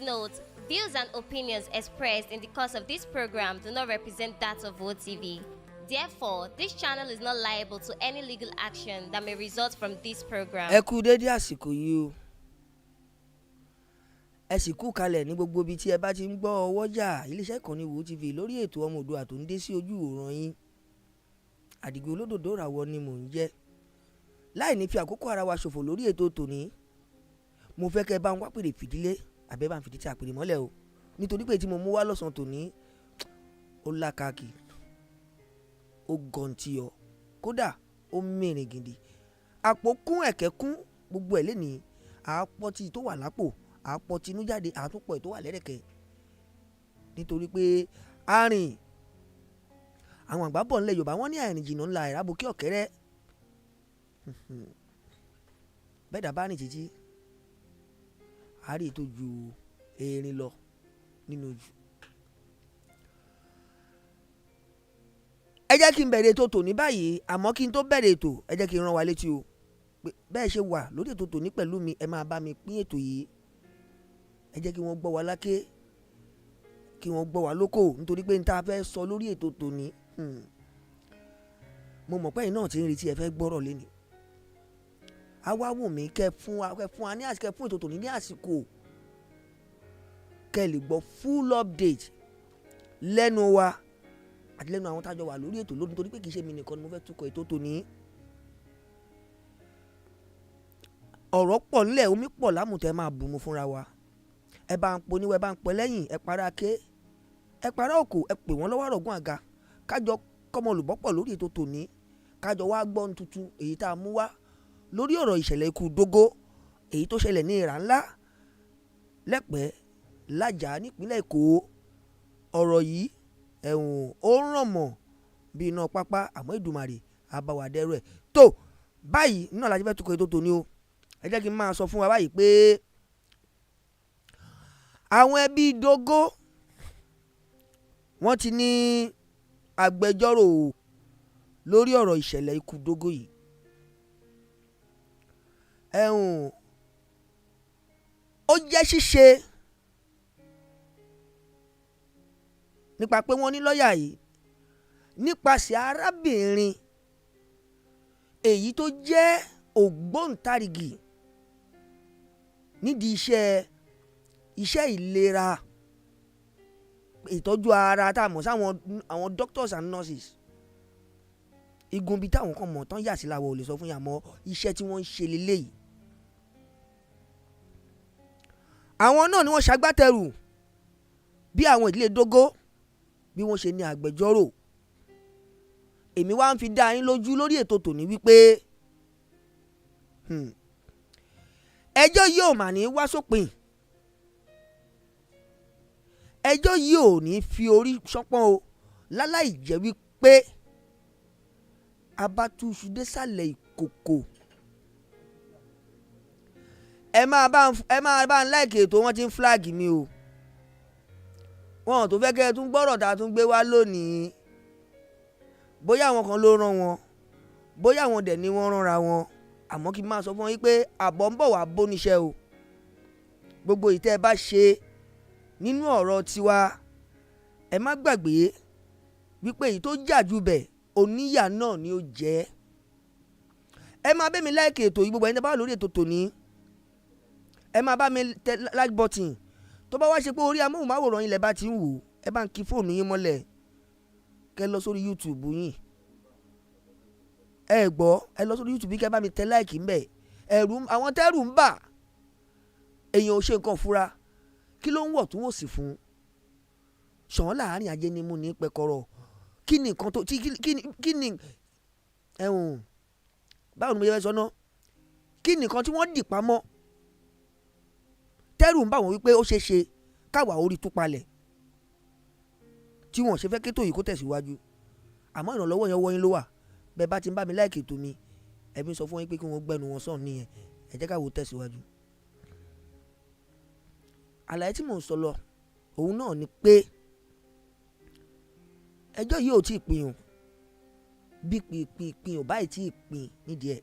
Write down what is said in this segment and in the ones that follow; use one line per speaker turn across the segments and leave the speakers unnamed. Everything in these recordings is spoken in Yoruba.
note, views and opinions expressed in the course of this program do not represent that of OTV. Therefore, this channel is not liable to any legal action that may result from this program.
Ẹ kú dédé àsìkò yìí o. Ẹ sì kú kalẹ̀ ní gbogbo ibi tí ẹ bá ti ń gbọ́ ọwọ́jà iléeṣẹ́ ìkànnì OTV lórí ètò ọmọ Oòduà tó ń dé sí ojú ìwòran yín. Àdìgún olódòdó ràwọ̀ ni mò ń jẹ́. Láì ní fi àkókò ara wa ṣòfò lórí ètò tòní, mo fẹ́ kẹ́ bá ń wá pèrè fìdílé àbẹ́ bá ń fìdí tí a pèrè mọ́lẹ̀ o. Nítorí pé tí mo mú wá lọ́sàn-án tòní, ó lákàkì, ó gọ̀ǹtì ọ, kódà ó mìrìn gidi. Àpò kún ẹ̀kẹ́ kún gbogbo ẹ̀ lénìí, àpótí tó wà lápò, àpótí inú jáde, àtúpọ̀ tó wà lẹ́rẹ̀kẹ́. Nítorí pé àrìn àwọn àgbà bọ̀ nílẹ̀ Yorùbá wọ́n ní àìrìn jìnnà ńlá ìrábò kí ọ̀kẹ́rẹ́. Bẹ́ẹ̀ dà bá rìn títí àárí tó ju erin lọ nínú ojú. Ẹ jẹ́ kí n bẹ̀rẹ̀ ètò tòní báyìí, àmọ́ kí n tó bẹ̀rẹ̀ ètò ẹ jẹ́ kí n rán wa létí o pé bẹ́ẹ̀ ṣe wà lórí ètò tòní pẹ̀lú mi, ẹ máa bá mi pín ètò yìí. Ẹ jẹ́ kí wọ́n gbọ́ wa láké, kí wọ́n gbọ́ wa lóko, nítorí pé n ta fẹ́ sọ lórí ètò tòní. Mo mọ̀ pé ẹ̀yin náà ti ń retí ẹ fẹ́ gbọ́rọ̀ lénìí. A wá wù mí kẹ́ fún wa ní àsìkò, kẹ́ fún ètò tòní ní àsìkò, kẹ́ lè gbọ́ full update lẹ́nu wa àti lẹ́nu àwọn tájọ wà lórí ètò lónìí, nítorí pé kì í ṣe mi nìkan ni mo fẹ́ túkọ̀ ètò tòní. Ọ̀rọ̀ pọ̀ nílẹ̀, omi pọ̀ lámùtẹ́ máa bù mu fúnra wa. Ẹ bá ń poníwọ̀, ẹ bá ń pẹ́ lẹ́yìn, ẹ para ké, ẹ para òkò, ẹ pè wọ́n lọ́wọ́ àrọ̀gùn àga, kájọ kọ́mọ olùbọ́pọ̀ lórí ètò tòní, kájọ wá gbọ́n tuntun èyí tá a mú wá lórí ọ̀rọ̀ ìṣẹ̀lẹ̀ ikú Dogo èyí tó ṣẹlẹ̀ ní ìrà ńlá lẹ́pẹ́ lájà nípínlẹ̀ Èkó. Ọ̀rọ̀ yìí ó ń ràn mọ́ bí iná pápá, àmọ́ Èdùmàrè àbáwádẹ́rù ẹ̀ tó báyìí náà láti fẹ́ tukọ̀ ètò tòní o. Ẹ jẹ́ kí n máa sọ fún wa báyìí pé àwọn ẹbí Dogo wọ́n ti ní agbẹjọ́rò lórí ọ̀rọ̀ ìṣẹ̀lẹ̀ ikú Dogo yìí. Ó jẹ́ ṣíṣe nípa pé wọ́n ní lọ́ọ̀yà yìí nípasẹ̀ arábìnrin èyí tó jẹ́ ògbóǹtarìgì nídìí iṣẹ́ ìlera ìtọ́jú ara tá a mọ̀ sáwọn doctors and nurses. Igun bíi táwọn kan mọ̀ tán yà sí làwọn ò lè sọ fún yà mọ́ iṣẹ́ tí wọ́n ń ṣe lélẹ́yìí. Àwọn náà ni wọ́n ṣagbátẹrù bí àwọn ìdílé Dogo bí wọ́n ṣe ní agbẹjọ́rò. Èmi wá ń fi dá yín lójú lórí ètò tòní wípé ẹjọ́ yìí ò mà ní wá sópin. Ẹjọ́ yìí ò ní fi orí ṣánpọ́n o láláì jẹ́ wípé abátúṣu désàlẹ̀ ìkòkò. Ẹ máa bá ń láìkè ètò wọn ti ń flag mi o. Wọn tó fẹ́ kẹ́ ẹ tún gbọ́rọ̀ tá a tún gbé wá lónìí. Bóyá àwọn kan ló rán wọn, bóyá àwọn dẹ̀ ni wọ́n ránra wọn, àmọ́ kí n máa sọ fún yín pé àbọ̀ ń bọ̀ wá bóníṣẹ́ o. Gbogbo ìtẹ́ ẹ bá ṣe nínú ọ̀rọ̀ tiwa, ẹ má gbàgbé wípé èyí tó jà jù bẹ̀ oníyà náà ni ó jẹ́. Ẹ máa bẹ́ mi láìkè ètò yìí, gbogbo ẹni tó bá wà lórí ètò tòní, ẹ máa bá mi tẹ like button. Tó bá wá ṣe pé orí amóhùnmáwòrán yín lẹ bá ti ń wò, ẹ bá ń kí fóònù yín mọ́lẹ̀, kẹ́ lọ sórí YouTube yín. Ẹ gbọ́, ẹ lọ sórí YouTube kẹ́ bá mi tẹ like ńbẹ̀. Àwọn tẹ́rù ń bà, èèyàn ò ṣe nǹkan fúra, kí ló ń wọ̀ tún wò sí fún? Ṣàn láàárín ajé ni mú ní pẹkọrọ. Kí ni nǹkan tó kí ni báwo ni mo yẹ fẹ́ sọ náà? Kí ni nǹkan tí wọ́n dì pamọ́? Tẹ́rù ń bà wọ́n wípé ó ṣeé ṣe káwa orí tú palẹ̀ tí wọ́n ṣe fẹ́ kétò yìí kó tẹ̀síwájú. Àmọ́ ìrànlọ́wọ́ yẹn wọ́n yín ló wà. Bẹ́ẹ̀ bá ti ń bá mi láìkè ètò mi, ẹ̀mí sọ fún yín pé kí wọ́n gbẹ́nu wọn sàn nìyẹn. Ẹ jẹ́ káwo tẹ̀síwájú. Àlàyé tí mò ń sọ lọ òun náà ni pé ẹjọ́ yìí ò tí ì pin o. Bí pin ò báyìí tí ì pin nídìí ẹ̀.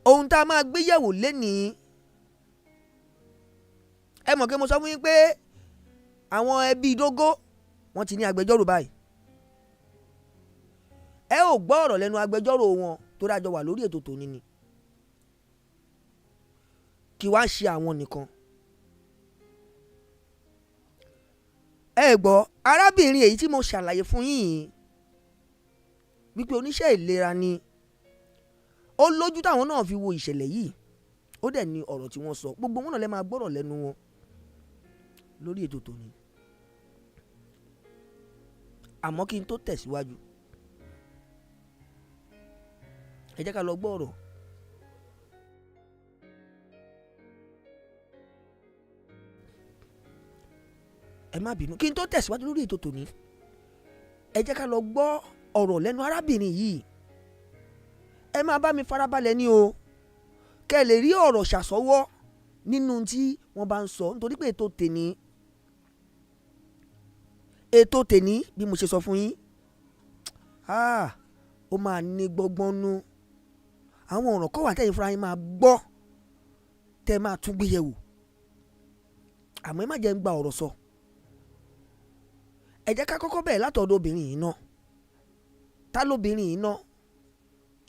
Ohun tá a máa gbé yẹ̀wò lénìí ẹ mọ̀ kí mo sọ fún yín pé àwọn ẹbí Dogo wọ́n ti ní agbẹjọ́rò báyìí. ẹ ò gbọ́ ọ̀rọ̀ lẹ́nu agbẹjọ́rò wọn tó dájọ́ wà lórí ètò tòní ni kí wá ṣe àwọn nìkan. ẹ gbọ́ arábìnrin èyí tí mo ṣàlàyé fún yín wípé oníṣẹ́ ìlera ni ó lójú táwọn náà fi wo ìṣẹ̀lẹ̀ yìí ó dẹ̀ ní ọ̀rọ̀ tí wọ́n sọ gbogbo wọn náà lè máa gbọ́rọ̀ lẹ́nu wọn lórí ètò tòní. àmọ́ kí n tó tẹ̀síwájú ẹ jẹ́ ká lọ gbọ́ ọ̀rọ̀ ẹ má bínú kí n tó tẹ̀síwájú lórí ètò tòní ẹ jẹ́ ká lọ gbọ́ ọ̀rọ̀ lẹ́nu arábìnrin yìí. ẹ máa bá mi farabalẹ̀ ní o kẹ́ ẹ lè rí ọ̀rọ̀ ṣàsọwọ́ nínú tí wọ́n bá ń sọ nítorí pé ètò tèní bí mo ṣe sọ fún yín ó máa ní gbọ́ngbọ́n nú. àwọn ọ̀rọ̀ kọ́ wà tẹ́yìn fúnra yín máa gbọ́ tẹ́ máa tún gbé yẹ̀wò àmọ́ ẹ má jẹ́ ń gba ọ̀rọ̀ sọ. ẹ jẹ́ ká kọ́kọ́ bẹ̀rẹ̀ látọ̀dọ̀ obìnrin yìí náà. ta lóbìnrin yìí náà?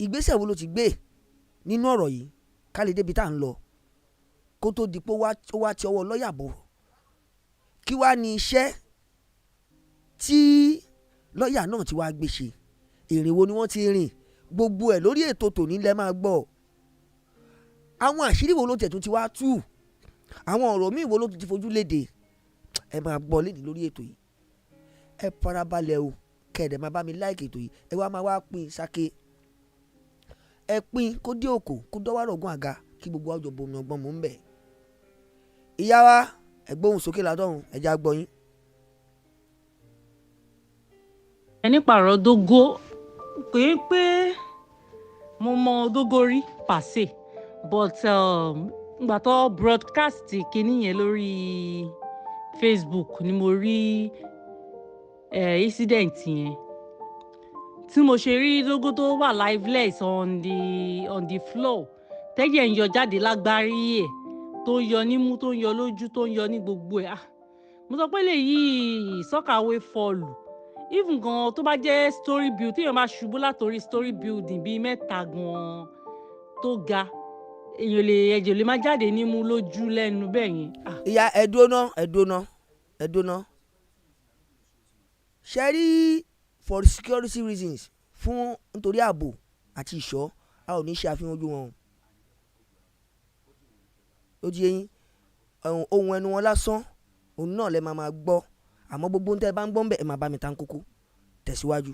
ìgbésẹ̀ wo ló ti gbé nínú ọ̀rọ̀ yìí ká lè débi tá à ń lọ kó tó di pé ó wá ti ọwọ́ lọ́ọ̀yà bọ̀. kí wá ní iṣẹ́ tí lọ́ọ̀yà náà ti wá gbé ṣe? ìrìn wo ni wọ́n ti rìn? gbogbo ẹ̀ lórí ètò tòní lẹ́ máa gbọ́. àwọn àṣírí wo ló tẹ̀tún ti wá tú? àwọn ọ̀rọ̀ míì wo ló ti fojú léde? ẹ máa gbọ́ léde lórí ètò yìí. ẹ farabalẹ̀ o kẹ̀dẹ̀ máa bá mi láìkì ètò yìí. ẹ wá máa wá pín sáké. ẹ pín kó dé òkò kó dọ́wọ́ rọ̀gùn àga kí gbogbo àjọ bomi ọgbọ́n mú ń bẹ̀. ìyá wa ẹ gbóhùn sókè látọ̀hún ẹ já gbọ́ yín.
ẹni pààrọ̀ Dogo pé mo mọ Dogo rí pàṣẹ but ngbà tó broadcast kinní yẹn lórí Facebook ni mo rí incident yẹn tí mo ṣe rí Dogo tó wà liveless on the floor tẹ́jẹ̀ ń yọ jáde lágbárí ẹ̀ tó ń yọ nímú tó ń yọ lójú tó ń yọ ní gbogbo ẹ̀ mo sọ pé lè yí sọ́kàwé fọlù even gan tó bá jẹ́ story build téèyàn máa ṣubú látòrí story building bíi mẹ́ta gan tó ga ẹ̀jẹ̀ lè má jáde nímú lójú lẹ́nu bẹ́ẹ̀ yẹn.
ìyá ẹ̀dọ́nà ṣe rí for security reasons fún nítorí ààbò àti ìṣọ́ a ò ní ṣe àfihàn ojú wọn ó di eyín ohun ẹnu wọn lásán òun náà lè máa gbọ́ àmọ́ gbogbo ń tẹ́ bá ń gbọ́ ń bẹ̀ ẹ̀ máa bá mi ta kókó tẹ̀síwájú.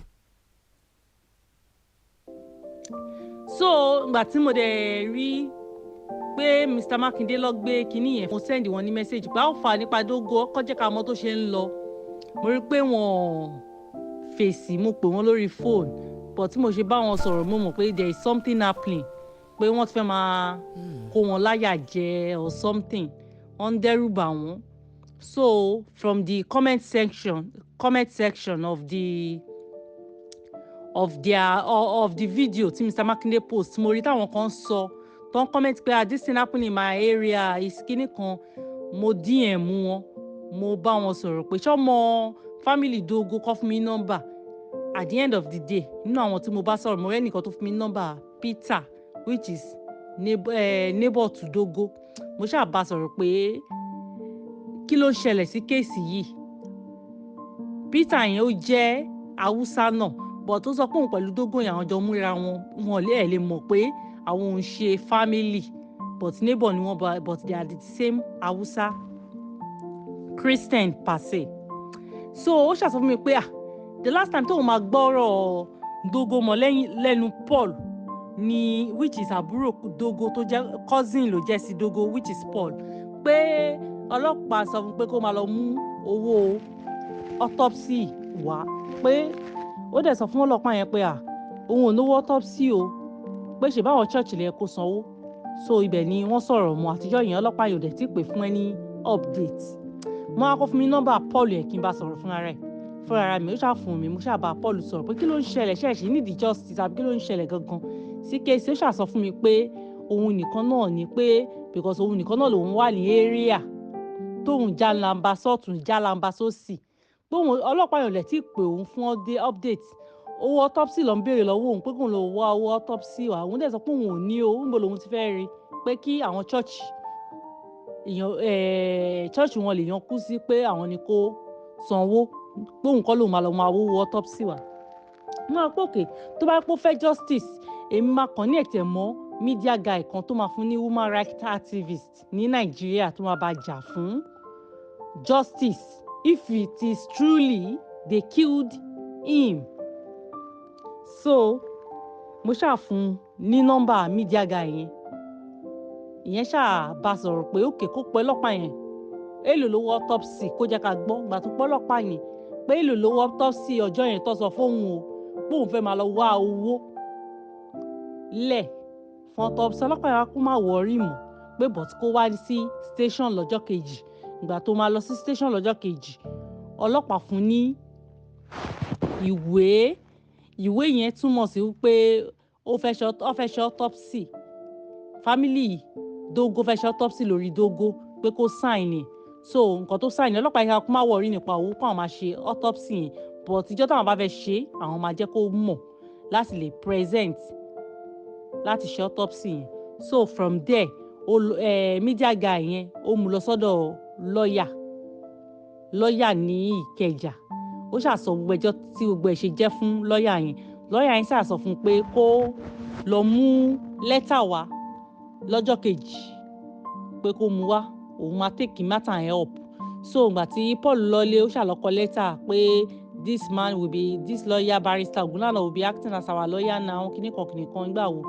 so ìgbà tí mo dẹ̀ rí pé Mr. Makinde lọ gbé kinní yẹn mo send wọn ní message pé àwọn fà nípa Dogo ọkọ jẹ́ ká mọ̀ tó ṣe ń lọ mo rí pé wọ́n fèsì mo pè wọ́n lórí phone but tí mo ṣe bá wọn sọ̀rọ̀ mo mọ̀ pé there is something happening pé wọ́n ti fẹ́ máa kó wọn láyà jẹ or something wọ́n ń dẹ́rù bà wọ́n. So from the comment section of the video tí Mr. Makinde post mo rí táwọn kan sọ tó ń comment pé this thing happen in my area is kíní kan mo DM wọn mo bá wọn sọ̀rọ̀ pé ṣọ́mọ family Dogo kọ́ fún mi nọ́mbà at the end of the day nínú àwọn tí mo bá sọ̀rọ̀ mo rẹ́ nìkan tó fún mi nọ́mbà Peter which is neighbor to Dogo mo ṣáà bá sọ̀rọ̀ pé kí ló ń ṣẹlẹ̀ sí kéèsì yìí. Peter yẹn ó jẹ́ Haúsá náà but tó sọ pé òun pẹ̀lú Dogo yẹn àwọn jọ múra wọn lè mọ̀ pé àwọn òun ṣe family but neighbor ni wọ́n but they are the same Haúsá Christian per se. So ó ṣàṣọ fún mi pé the last time tóun máa gbọ́rọ̀ Dogo mọ́ lẹ́nu Paul ni which is àbúrò Dogo tó jẹ́ cousin ló jẹ́ sí Dogo which is Paul pé ọlọ́pàá sọ fún pé kó máa lọ mú owó autopsy wá pé ó dẹ̀ sọ fún ọlọ́pàá yẹn pé òun ò náwó autopsy o pé ṣe báwọn church lè kó sanwó so ibẹ̀ ni wọ́n sọ̀rọ̀ mọ́ àtijọ́ yẹn ọlọ́pàá yóò dẹ̀ tí pè fún ẹni update wọ́n á kó fún mi nọ́mbà Paul yẹn kí n bá sọ̀rọ̀ fúnra mi ó ṣáà fún mi mo ṣáà bá Paul sọ̀rọ̀ pé kí ló ń ṣẹlẹ̀ ṣẹ́ẹ̀ṣì nídìí justice àbí kí ló ń ṣẹlẹ̀ gangan sí kéèsì ó ṣáà sọ fún mi pé òun nìkan náà ni pé because òun nìkan náà lòun wà ní area tóun jálamba sọ́tún jálamba sósì pé òun ọlọ́pàá yẹn ò lẹ̀ tí ì pè òun fún update owó autopsy ló ń béèrè lọ́wọ́ òun pé kóun lọ wá owó autopsy wá òun dẹ̀ sọ pé òun ò ní o níbo lòun ti fẹ́ rí pé kí àwọn church wọn lèèyàn kú sí pé àwọn ni kó sanwó pé òun kọ́ lòun máa lọ máa wó owó autopsy wá. mo máa pòkè tó bá pọ́ fẹ́ justice èmi máa kàn ní ẹ̀tẹ̀ mọ́ media guy kan tó máa fún ní woman rights activist ní Nàìjíríà tó máa bá jà fún justice if it is truly they killed him. So mo ṣáà fún ní nọ́mbà media guy yẹn ìyẹn ṣáà bá sọ̀rọ̀ pé òkè kó pẹ́ ọlọ́pàá yẹn èlò lówó autopsy kó jẹ́ ká gbọ́ gbà tó pọ́ ọlọ́pàá yẹn pé èlò lówó autopsy ọjọ́ yẹn tó sọ fóun o pé òun fẹ́ máa lọ wá owó lẹ̀ fún autopsy ọlọ́pàá yẹn wá kó má wọrí mọ́ pé but kó wá sí station lọ́jọ́ kejì ìgbà tó máa lọ sí station lọ́jọ́ kejì ọlọ́pàá fún ní ìwé yẹn túmọ̀ sí pé ó fẹ́ ṣe autopsy family Dogo fẹ́ ṣe autopsy lórí Dogo pé kó sign ni so nǹkan tó sign ọlọ́pàá yẹn kó má wọrí nípa owó kó àwọn máa ṣe autopsy yẹn but ìjọ́ táwọn bá fẹ́ ṣe àwọn máa jẹ́ kó mọ̀ láti lè present láti ṣe autopsy yẹn so from there media guy yẹn ó mú lọ sọ́dọ̀ lọ́ọ̀yà ní Ìkẹjà ó ṣàsọ gbogbo ẹjọ́ tí gbogbo ẹ̀ ṣe jẹ́ fún lọ́ọ̀yà yẹn ṣàsọ fún pé kó lọ mú lẹ́tà wá lọ́jọ́ kejì pé kó mú wá òun máa take matter yẹn up so ìgbà tí Paul lọlé ó ṣàlọ́kọ lẹ́tà pé this lawyer barrister Ogunlana will be acting as our lawyer now kìnìkan gbà wo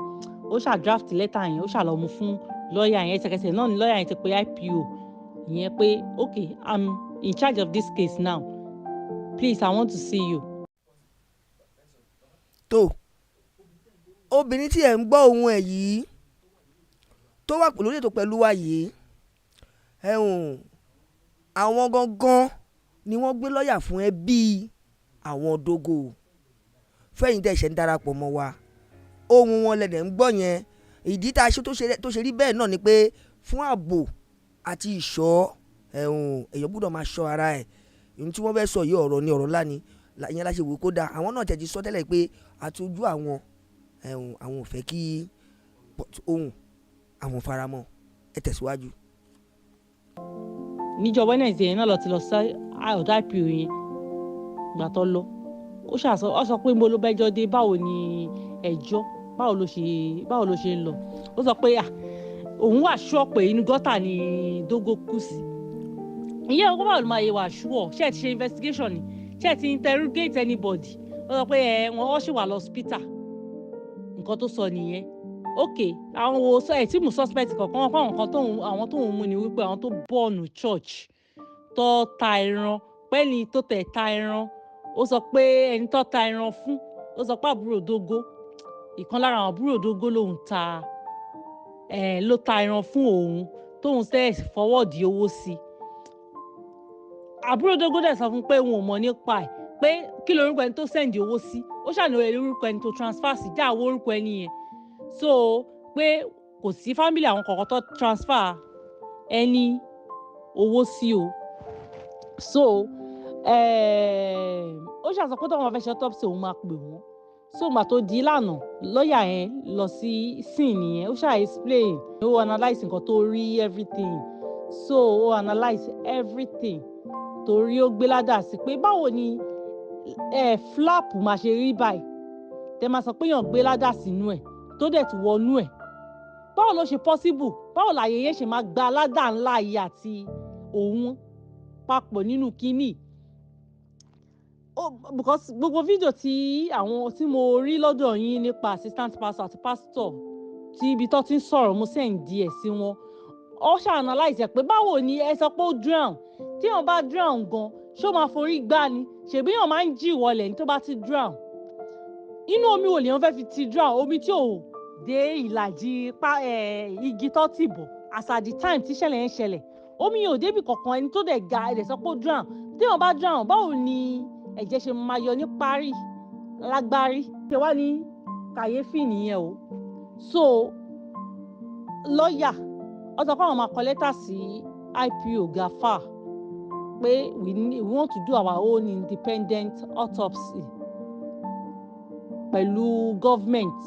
ó ṣà draft lẹ́tà yẹn ó ṣàlọ́ mú fún lọ́ọ̀yà yẹn ẹsẹ̀kẹsẹ̀ náà ni lọ́ọ̀yà yẹn ti pe IPO ìyẹn pé okay I'm in charge of this case now please I want to see you.
tó obìnrin tí ẹ̀ ń gbọ́ ohun ẹ̀ yìí tó wà lórí ètò pẹ̀lú wa yìí àwọn gangan ni wọ́n gbé lọ́ọ̀yà fún ẹbí àwọn Dogo fẹ́yìn tẹ̀ ṣe ń darapọ̀ mọ́ wa ohun wọn lẹ̀dẹ̀ ń gbọ́ yẹn ìdí tá a ṣe tó ṣe rí bẹ́ẹ̀ náà ni pé fún ààbò àti ìṣọ́ èèyàn gbọ́dọ̀ máa ṣọ́ ara ẹ̀ ohun tí wọ́n fẹ́ sọ yìí ọ̀rọ̀ ni ọ̀rọ̀ ńlá ni ìyẹn la ṣe wò kó dáa àwọn náà tẹ̀ ti sọ tẹ́lẹ̀ pé àtúnjú àwọn ò fẹ́ kí ohun àwọn faramọ́ ẹ tẹ̀síwájú.
níjọ́ Wednesday yẹn náà lọ ti lọ sí ọ̀dọ̀ IPO yẹn gbà tó lọ ó sọ pé mo ló bẹ́jọ́ dé báwo ni ẹjọ́ báwo ló ṣe ń lọ ó sọ pé òun wà ṣúọ̀ pé inú gọ́tà ni Dogo kú sí ìyẹn ọkọ báwo ló máa yẹ wà ṣúọ̀ ṣé ẹ ti ṣe investigation ni ṣé ẹ ti interrogate anybody ó sọ pé wọ́n ṣì wà lọ hospital nǹkan tó sọ nìyẹn ok àwọn wo tí mo suspect kankan wọn fáwọn kan àwọn tóun mú ni wípé àwọn tó bọ́ọ̀nù church tó ta ẹran pẹ́ẹ́nì tó tẹ̀ ta ẹran ó sọ pé ẹni tó ta ẹran fún ó sọ pé àbúrò Dogo ìkan lára àwọn àbúrò Dogo ló ta ẹran fún òun tóun sẹ́ fọwọ́dì owó sí i àbúrò Dogo dẹ̀ sọ fún pé òun ò mọ̀ nípa ẹ̀ pé kí lorúkọ ẹni tó sẹ́ǹdì owó sí ó ṣàlùwẹ̀ orúkọ ẹni tó transfer sí já àwọn orúkọ ẹni yẹn so pé kò sí family àwọn kọ̀ọ̀kan tó transfer ẹni owó sí o so ó ṣàṣọ pé tóun fẹ́ ṣe autopsy òun máa pè wọ́n so ìgbà tó di ìlànà lọ́ọ̀yà yẹn lọ sí scene yẹn ó ṣáà explain ó analyse nǹkan tó rí everything so ó analyse everything torí ó gbé ládàá sí pé báwo ni flap máa ṣe rí báyìí tẹ máa sọ pé èèyàn gbé ládàá sínú ẹ̀ tó dẹ̀ ti wọnú ẹ̀ báwo ló ṣe possible báwo làyè yẹn ṣe máa gba ládàá ńlá yìí àti òun papọ̀ nínú kínní because gbogbo fídíò tí mo rí lọ́dọ̀ yín nípa assistant pastor àti pastor tí ibi tó ti ń sọ̀rọ̀ mo send díẹ̀ sí wọn ó ṣe analyse ẹ̀ pé báwo ni ẹ sọ pé ó drown tí èèyàn bá drown gan ṣó máa forí gbá ni ṣèbí èèyàn máa ń jí ìwọlẹ̀ ní tó bá ti drown inú omi wo lèèyàn fẹ́ fi ti drown omi tí ò dé ìlàjì igi tó ti bọ̀ as at the time tí ìṣẹ̀lẹ̀ yẹn ṣẹlẹ̀ omi yóò débi kankan ẹni tó dẹ̀ ga ẹ̀dẹ̀ sọ pé ó drown tí èèyàn bá drown báwo ni ẹ̀jẹ̀ ṣe máa yọ ní parí lágbárí ṣe wá ní kàyéfì nìyẹn o so lọ́ọ̀yà ó sọ pé àwọn máa kọ lẹ́tà sí IPO Gafar pé we want to do our own independent autopsy pẹ̀lú government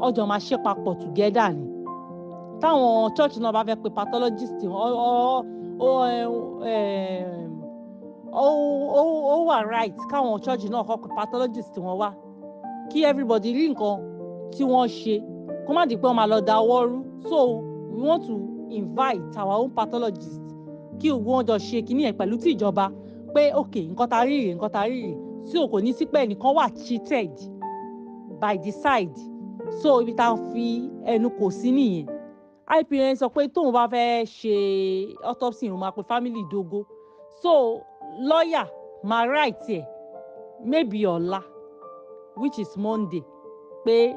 ọjọ́ máa ṣe papọ̀ together ni táwọn church náà bá fẹ́ pe pathologist ó wà right káwọn church náà kọ́ pe pathologist wọn wá kí everybody rí nǹkan tí wọ́n ṣe kó má di pé wọ́n máa lọ dáwọ́ rú. So we want to invite our own pathologist kí wọ́n jọ ṣe kíní ẹ̀ pẹ̀lú tí ìjọba pé ok nǹkan tá rí rè tí o kò ní sí pé ẹnìkan wà cheated by the side. So ibi tá a fi ẹnu kò sí nìyẹn. IPN sọ pé tóun bá fẹ́ ṣe autopsy òun máa pe family Dogo. So lawyer máa right ẹ̀ maybe ọ̀la which is Monday pé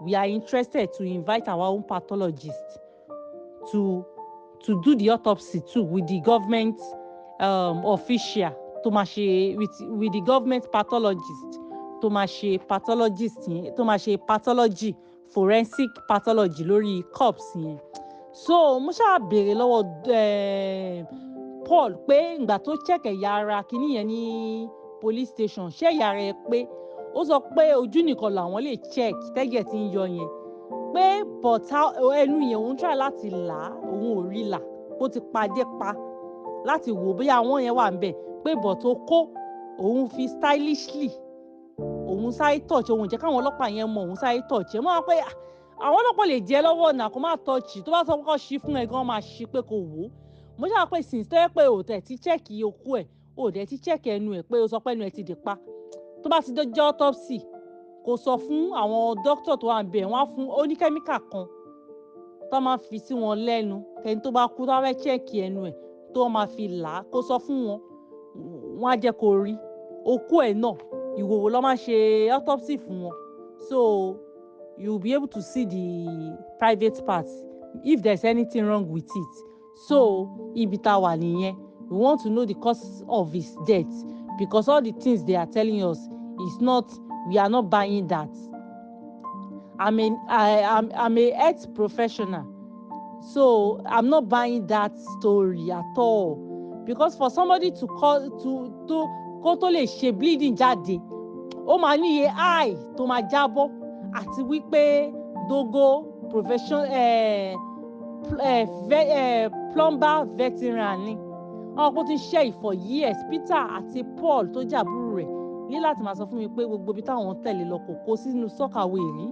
we are interested to invite our own pathologist to do the autopsy too with the government official tó máa ṣe with the government pathologist tó máa ṣe pathologist yẹn tó máa ṣe pathology forensic pathology lórí corpse yẹn. So mo ṣáà béèrè lọ́wọ́ Paul pé ìgbà tó check ẹ̀yà ara kìíní yẹn ní police station ṣé ẹ̀yà ara ẹ pé ó sọ pé ojú nìkan làwọn lè check tẹ́gẹ̀ tí ń yọ yẹn pé but ẹnu yẹn òun try láti là òun ò rí là ó ti padé pa láti wò bóyá àwọn yẹn wà níbẹ̀ pé but ó kó òun fi stylishly òun sáré touch òun jẹ́ káwọn ọlọ́pàá yẹn mọ̀ òun sáré touch ẹ̀ mọ́ wọn pé àwọn ọlọ́pàá lè jẹ́ lọ́wọ́ náà kó má touch tó bá sọ kọ́kọ́ ṣí fún ẹ gan máa ṣí pé kò wò ó. Mo ṣáà pé since tó yẹ pé òtẹ̀ ti check okú ẹ̀ òdẹ̀ ti check ẹnu ẹ̀ pé ó sọ pé ẹnu ẹ̀ ti dè pa tó bá ti jẹ́ autopsy kò sọ fún àwọn doctor tó wà níbẹ̀ wọ́n á fún oníkẹ́míkà kan tó máa fi sí wọn lẹ́nu kẹ́ni tó bá kú tó bá fẹ́ check ẹnu ẹ̀ tó máa fi là á kó sọ fún wọn wọ́n á jẹ́ kó rí okú ẹ̀ náà ìwòwò ló máa ṣe autopsy fún wọn. So you will be able to see the private parts if there's anything wrong with it. So ibi tá wà nìyẹn we want to know the cause of his death because all the things they are telling us is not, we are not buying that. I'm a health professional, so I'm not buying that story at all because for somebody to call kó tó lè ṣe bleeding jáde ó máa ní iye eye tó máa jábọ́ àti wípé Dogo plumber veteran ni àwọn kó ti ń ṣe for years. Peter àti Paul tó jàbúrò rẹ̀ ní láti máa sọ fún mi pé gbogbo ibi táwọn tẹ̀lé lọ kò kó sínú sọ́kàwé rí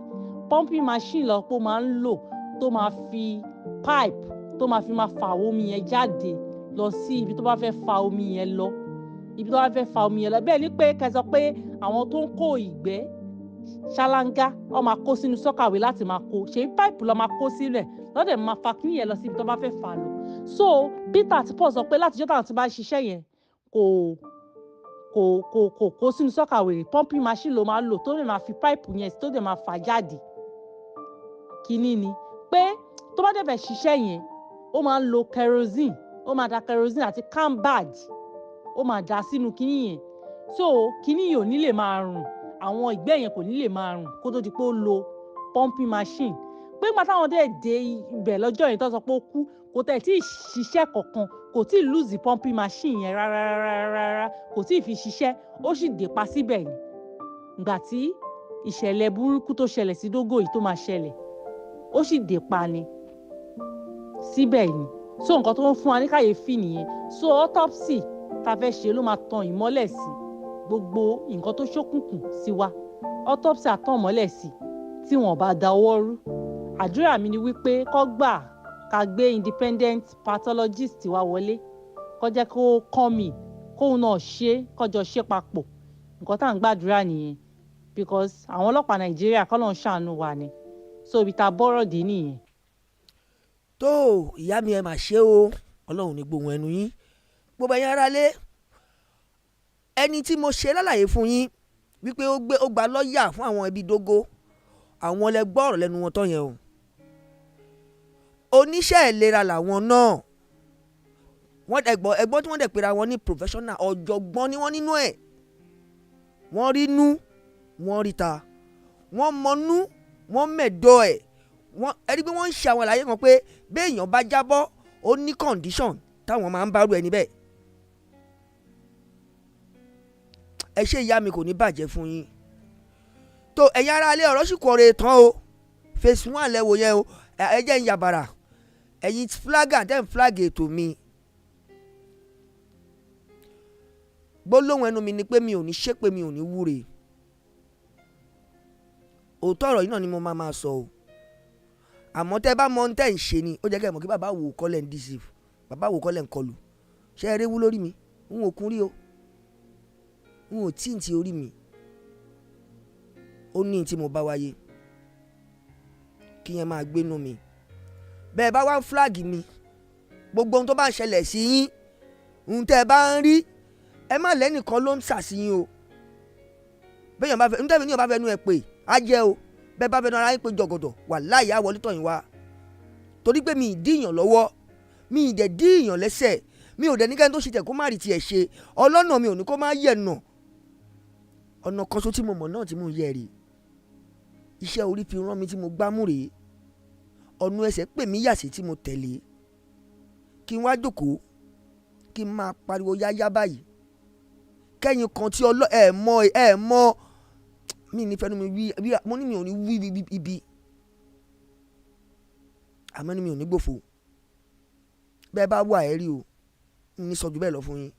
pumping machine lọ pé ó máa ń lò tó máa fi pipe tó máa fi máa fa omi yẹn jáde lọ sí ibi tó bá fẹ́ fa omi yẹn lọ bẹ́ẹ̀ ni pé kẹsọ pé àwọn tó ń kó ìgbẹ́ ṣáláńgá ọ máa kó sínú sọ́kàwé láti máa kó ṣe pipe lọ máa kó sílẹ̀ lọ́dẹ̀ máa fa kíní yẹn lọ sí ibi tó bá fẹ́ fà lọ. So Peter àti Paul sọ pé láti jọ́tà tí bá ṣiṣẹ́ yẹn kò kó sínú sọ́kàwé pumping machine ló máa lò tó lè máa fi pipe yẹn tó lè máa fà jáde kíní ni pé tó bá dẹ̀ fẹ́ ṣiṣẹ́ yẹn ó máa ń lo kerosene ó máa da kerosene àti cambad ó máa dà sínú kíní yẹn so kíní yẹn ò ní lè máa rùn àwọn ìgbẹ́ yẹn kò ní lè máa rùn kó tó di pé ó lo pumping machine pé nígbà táwọn dé ibẹ̀ lọ́jọ́ yẹn tó sọ pé ó kú kò tẹ̀ tí ì ṣiṣẹ́ kankan kò tí ì lose pumping machine yẹn rárá kò tí ì fi ṣiṣẹ́ ó sì dé pa síbẹ̀ ni ìgbà tí ìṣẹ̀lẹ̀ burúkú tó ṣẹlẹ̀ sí Dogo yìí tó máa ṣẹlẹ̀ ó sì dé pa ni síbẹ̀ ni so nǹkan tó ń fún wa ní kàyéfì nìyẹn. So autopsy tá fẹ́ ṣe ló máa tan ìmọ́lẹ̀ sí gbogbo nǹkan tó ṣókùnkùn sí wa autopsy àtàn ìmọ́lẹ̀ sí tí wọ́n bá da ọwọ́ rú. Àdúrà mi ni wípé kó gbà ká gbé independent pathologist wa wọlé kó jẹ́ kó come kóun náà ṣe kọjọ ṣe papọ̀ nǹkan tá à ń gbàdúrà nìyẹn because àwọn ọlọ́pàá Nàìjíríà kọ́ ló ń ṣàánú wa ni so ibi tá bọ́rọ̀ dé nìyẹn.
tó ìyá mi ẹ mà ṣe o Ọlọ́run ní gbóhùn ẹnu yín gbogbo ẹ̀yin aráalé ẹni tí mo ṣe lálàyé fún yín wípé ó gba lọ́ọ̀yà fún àwọn ẹbí Dogo àwọn lẹ gbọ́ ọ̀rọ̀ lẹ́nu wọn tán yẹn o oníṣẹ́ ìlera làwọn náà wọ́n ẹgbọ́n tí wọ́n dẹ̀ pera wọn ní professional ọ̀jọ̀gbọ́n ni wọ́n nínú ẹ̀ wọ́n rínú wọ́n ríta wọ́n mọnú wọ́n mẹ̀dọ̀ ẹ̀ ẹ rí pé wọ́n ń ṣe àwọn àlàyé kan pé béèyàn bá jábọ́ ó ní condition táwọn máa ń bá rú ẹni bẹ́ẹ̀. ẹ ṣe ìyá mi kò ní bàjẹ́ fún yín. tó ẹ̀yin ará ilé ọ̀rọ̀ sì kọ̀ọ̀rẹ́ tán o phase 1 lẹ́wọ̀ yẹn o ẹ jẹ́ ń yàbàrà ẹ̀yin flagger tẹ́ ń flag ètò mi. gbólóhùn ẹnu mi ni pé mi ò ní ṣépè mi ò ní wúre. òótọ́ ọ̀rọ̀ yìí náà ni mo máa sọ o. àmọ́ tẹ́ bá mọ ohun tẹ́ ń ṣe ni ó jẹ́ kẹ́ mọ̀ kí bàbá wò kọ́lẹ̀ ń deceive bàbá wò kọ́lẹ̀ ń kọlù. ṣé ẹ réwú lórí mi n ò kún rí o n ò tí ì ti orí mi. ó ní tí mo bá wáyé kí yẹn máa gbénú mi. bẹ́ẹ̀ bá wá flag mi gbogbo ohun tó bá ń ṣẹlẹ̀ sí yín ohun tẹ́ ẹ bá ń rí ẹ má lẹ́nìkan ló ń ṣàṣìyìn o. bẹ́ẹ̀yàn bá fẹ́ nítorí níyàn bá fẹ́ nu ẹ̀ pé á jẹ́ o bẹ́ẹ̀ bá fẹ́ nu ara yín pé jọ̀gọ̀dọ̀ wà láàyè àwọlé tọ̀yìn wá. torí pé mi ì díyàn lọ́wọ́ mi ì dẹ̀ díyàn lẹ́sẹ̀ mi ò dẹ̀ ní kẹ́ni tó ṣe tẹ̀ kó má rí tiẹ̀ ṣe ọlọ́nà mi ò ní kó má yẹ̀ nà. ọ̀nà kan ṣo tí mo mọ̀ náà tí mo yẹ̀ rèé iṣẹ́ orí fi rán mi tí mo gbámú rèé ọ̀nà ẹsẹ̀ pè mí yàsí tí mo tẹ̀lé kí n wá jókòó kí n máa pariwo yáyá báyìí kẹ́yìn kan tí ẹ mọ̀ mí ní fẹ́nu mi wí mo ní mi ò ní wí ibi àmọ́ ní mi ò ní gbòfò bẹ́ẹ̀ bá wà ẹ́ rí o ní sọ jù bẹ́ẹ̀ lọ fún yín.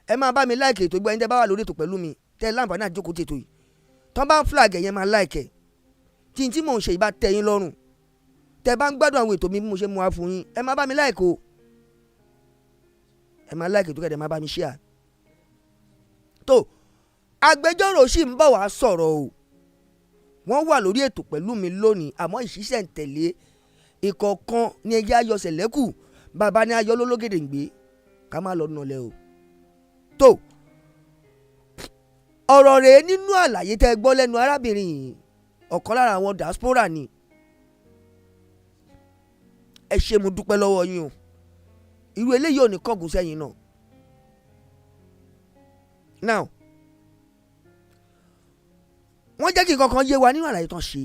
ẹ máa bá mi láìkè ètò ìgbà yín tẹ́ bá wà lórí ètò pẹ̀lú mi tẹ́ láǹfààní àti jókòó tètò yìí tọ́ bá ń flag ẹ̀yẹn máa láìkẹ̀ tí mò ń ṣe ìbá tẹ́ yín lọ́rùn tẹ́ bá ń gbádùn àwọn ètò mi bí mo ṣe mú wá fún yín ẹ máa bá mi láìkè o ẹ máa láìkè tó kẹ́dẹ̀ máa bá mi share. tó agbẹjọ́rò sì ń bọ̀ wá sọ̀rọ̀ o wọ́n wà lórí ètò pẹ̀lú mi lónìí àmọ́ ìṣiṣẹ́ ń tẹ̀lé ìkọ̀ọ̀kan ní ẹjẹ́ ayọ̀ sẹ̀lẹ́kù bàbá ní ayọ̀ lólógèdè ń gbé ká má lọ nọlẹ̀ o. tó ọ̀rọ̀ rèé nínú àlàyé tẹ́ gbọ́ lẹ́nu arábìnrin yìí ọ̀kan lára àwọn diaspora ni ẹ ṣé mo dúpẹ́ lọ́wọ́ yín o irú eléyìí ò ní kọ́gùn sẹ́yìn náà. now wọ́n jẹ́ kí nǹkan kan yé wa nínú àlàyé tán ṣe.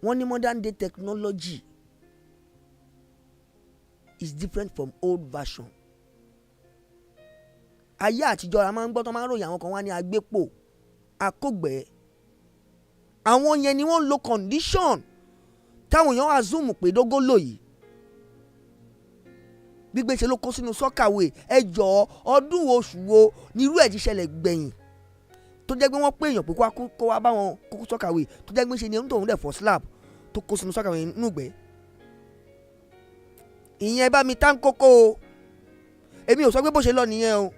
wọ́n ní modern day technology is different from old version. ayé àtijọ́ la máa ń gbọ́ tán máa ń ròyìn àwọn kan wá ní agbépo akógbẹ́ àwọn yẹn ni wọ́n ń lo condition táwọn èèyàn wá zoom pé Dogo lò yìí gbígbé ṣe ló kó sínú sọ́kàwé ẹ jọ̀ọ́ ọdún oṣù wo ni irú ẹ̀ ti ṣẹlẹ̀ gbẹ̀yìn tó jẹ́ pé wọ́n pé èèyàn pé kó wá bá wọn kó sọ́kàwé tó jẹ́ pé ṣe ni onítọ̀hún dẹ̀ fọ́ slab tó kó sínú sọ́kàwé nùgbẹ́. ìyẹn bá mi tán kókó o èmi ò sọ pé bó ṣe lọ nìyẹn o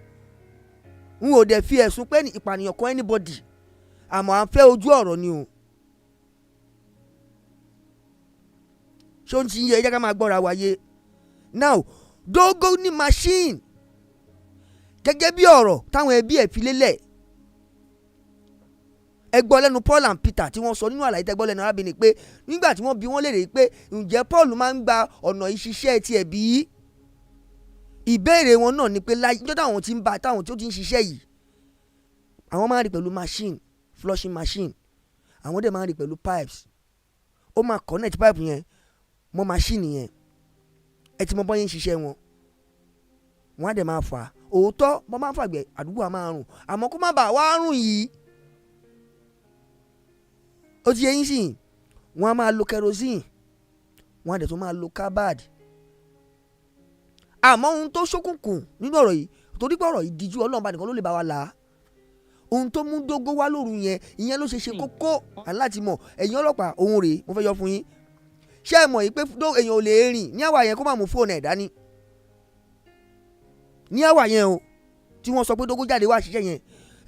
n ò dẹ̀ fi ẹ̀sùn pé ìpànìyàn kan anybody àmọ́ à ń fẹ́ ojú ọ̀rọ̀ ni o. ṣé ó ń ti yẹ ẹ jẹ́ ká máa gbọ́ra wáyé. now Dogo ní machine gẹ́gẹ́ bí ọ̀rọ̀ táwọn ẹbí ẹ̀ fi lélẹ̀ ẹ gbọ́ lẹ́nu Paul and Peter tí wọ́n sọ nínú àlàyé tẹ́gbọ́ lẹ́nu arábìnrin pé nígbà tí wọ́n bi wọ́n léèrè pé ǹjẹ́ Paul máa ń gba ọ̀nà ìṣiṣẹ́ tiẹ̀ bí? ìbéèrè wọn náà ni pé lájọ́ táwọn ti ń bá táwọn tí ó ti ń ṣiṣẹ́ yìí àwọn máa ń rí pẹ̀lú machine flushing machine àwọn dẹ̀ máa ń rí pẹ̀lú pipes ó máa connect pipe yẹn mọ́ machine yẹn ẹ ti mọ bọ́ yẹn ń ṣiṣẹ́ wọn wọ́n á dẹ̀ máa fà á òótọ́ bọ́ máa ń fàgbẹ́ àdúgbò á máa rùn àmọ́ kó má bàa wá rùn yìí ó ti yẹ yín sìn wọ́n á máa lo kerosene wọ́n á dẹ̀ tún máa lo carbide àmọ́ ohun tó ṣókùnkùn nínú ọ̀rọ̀ yìí torí pé ọ̀rọ̀ yìí díjú Ọlọ́run bá nìkan ló lè bá wa là á ohun tó mú Dogo wá lóru yẹn ìyẹn ló ṣe kókó aláti mọ̀ ẹ̀yin ọlọ́pàá ohun rèé mo fẹ́ yọ fún yín ṣé ẹ mọ̀ yìí pé èèyàn ò lè rìn ní àwà yẹn kó má mú fóònù ẹ̀ dání ní àwà yẹn o tí wọ́n sọ pé Dogo jáde wá ṣiṣẹ́ yẹn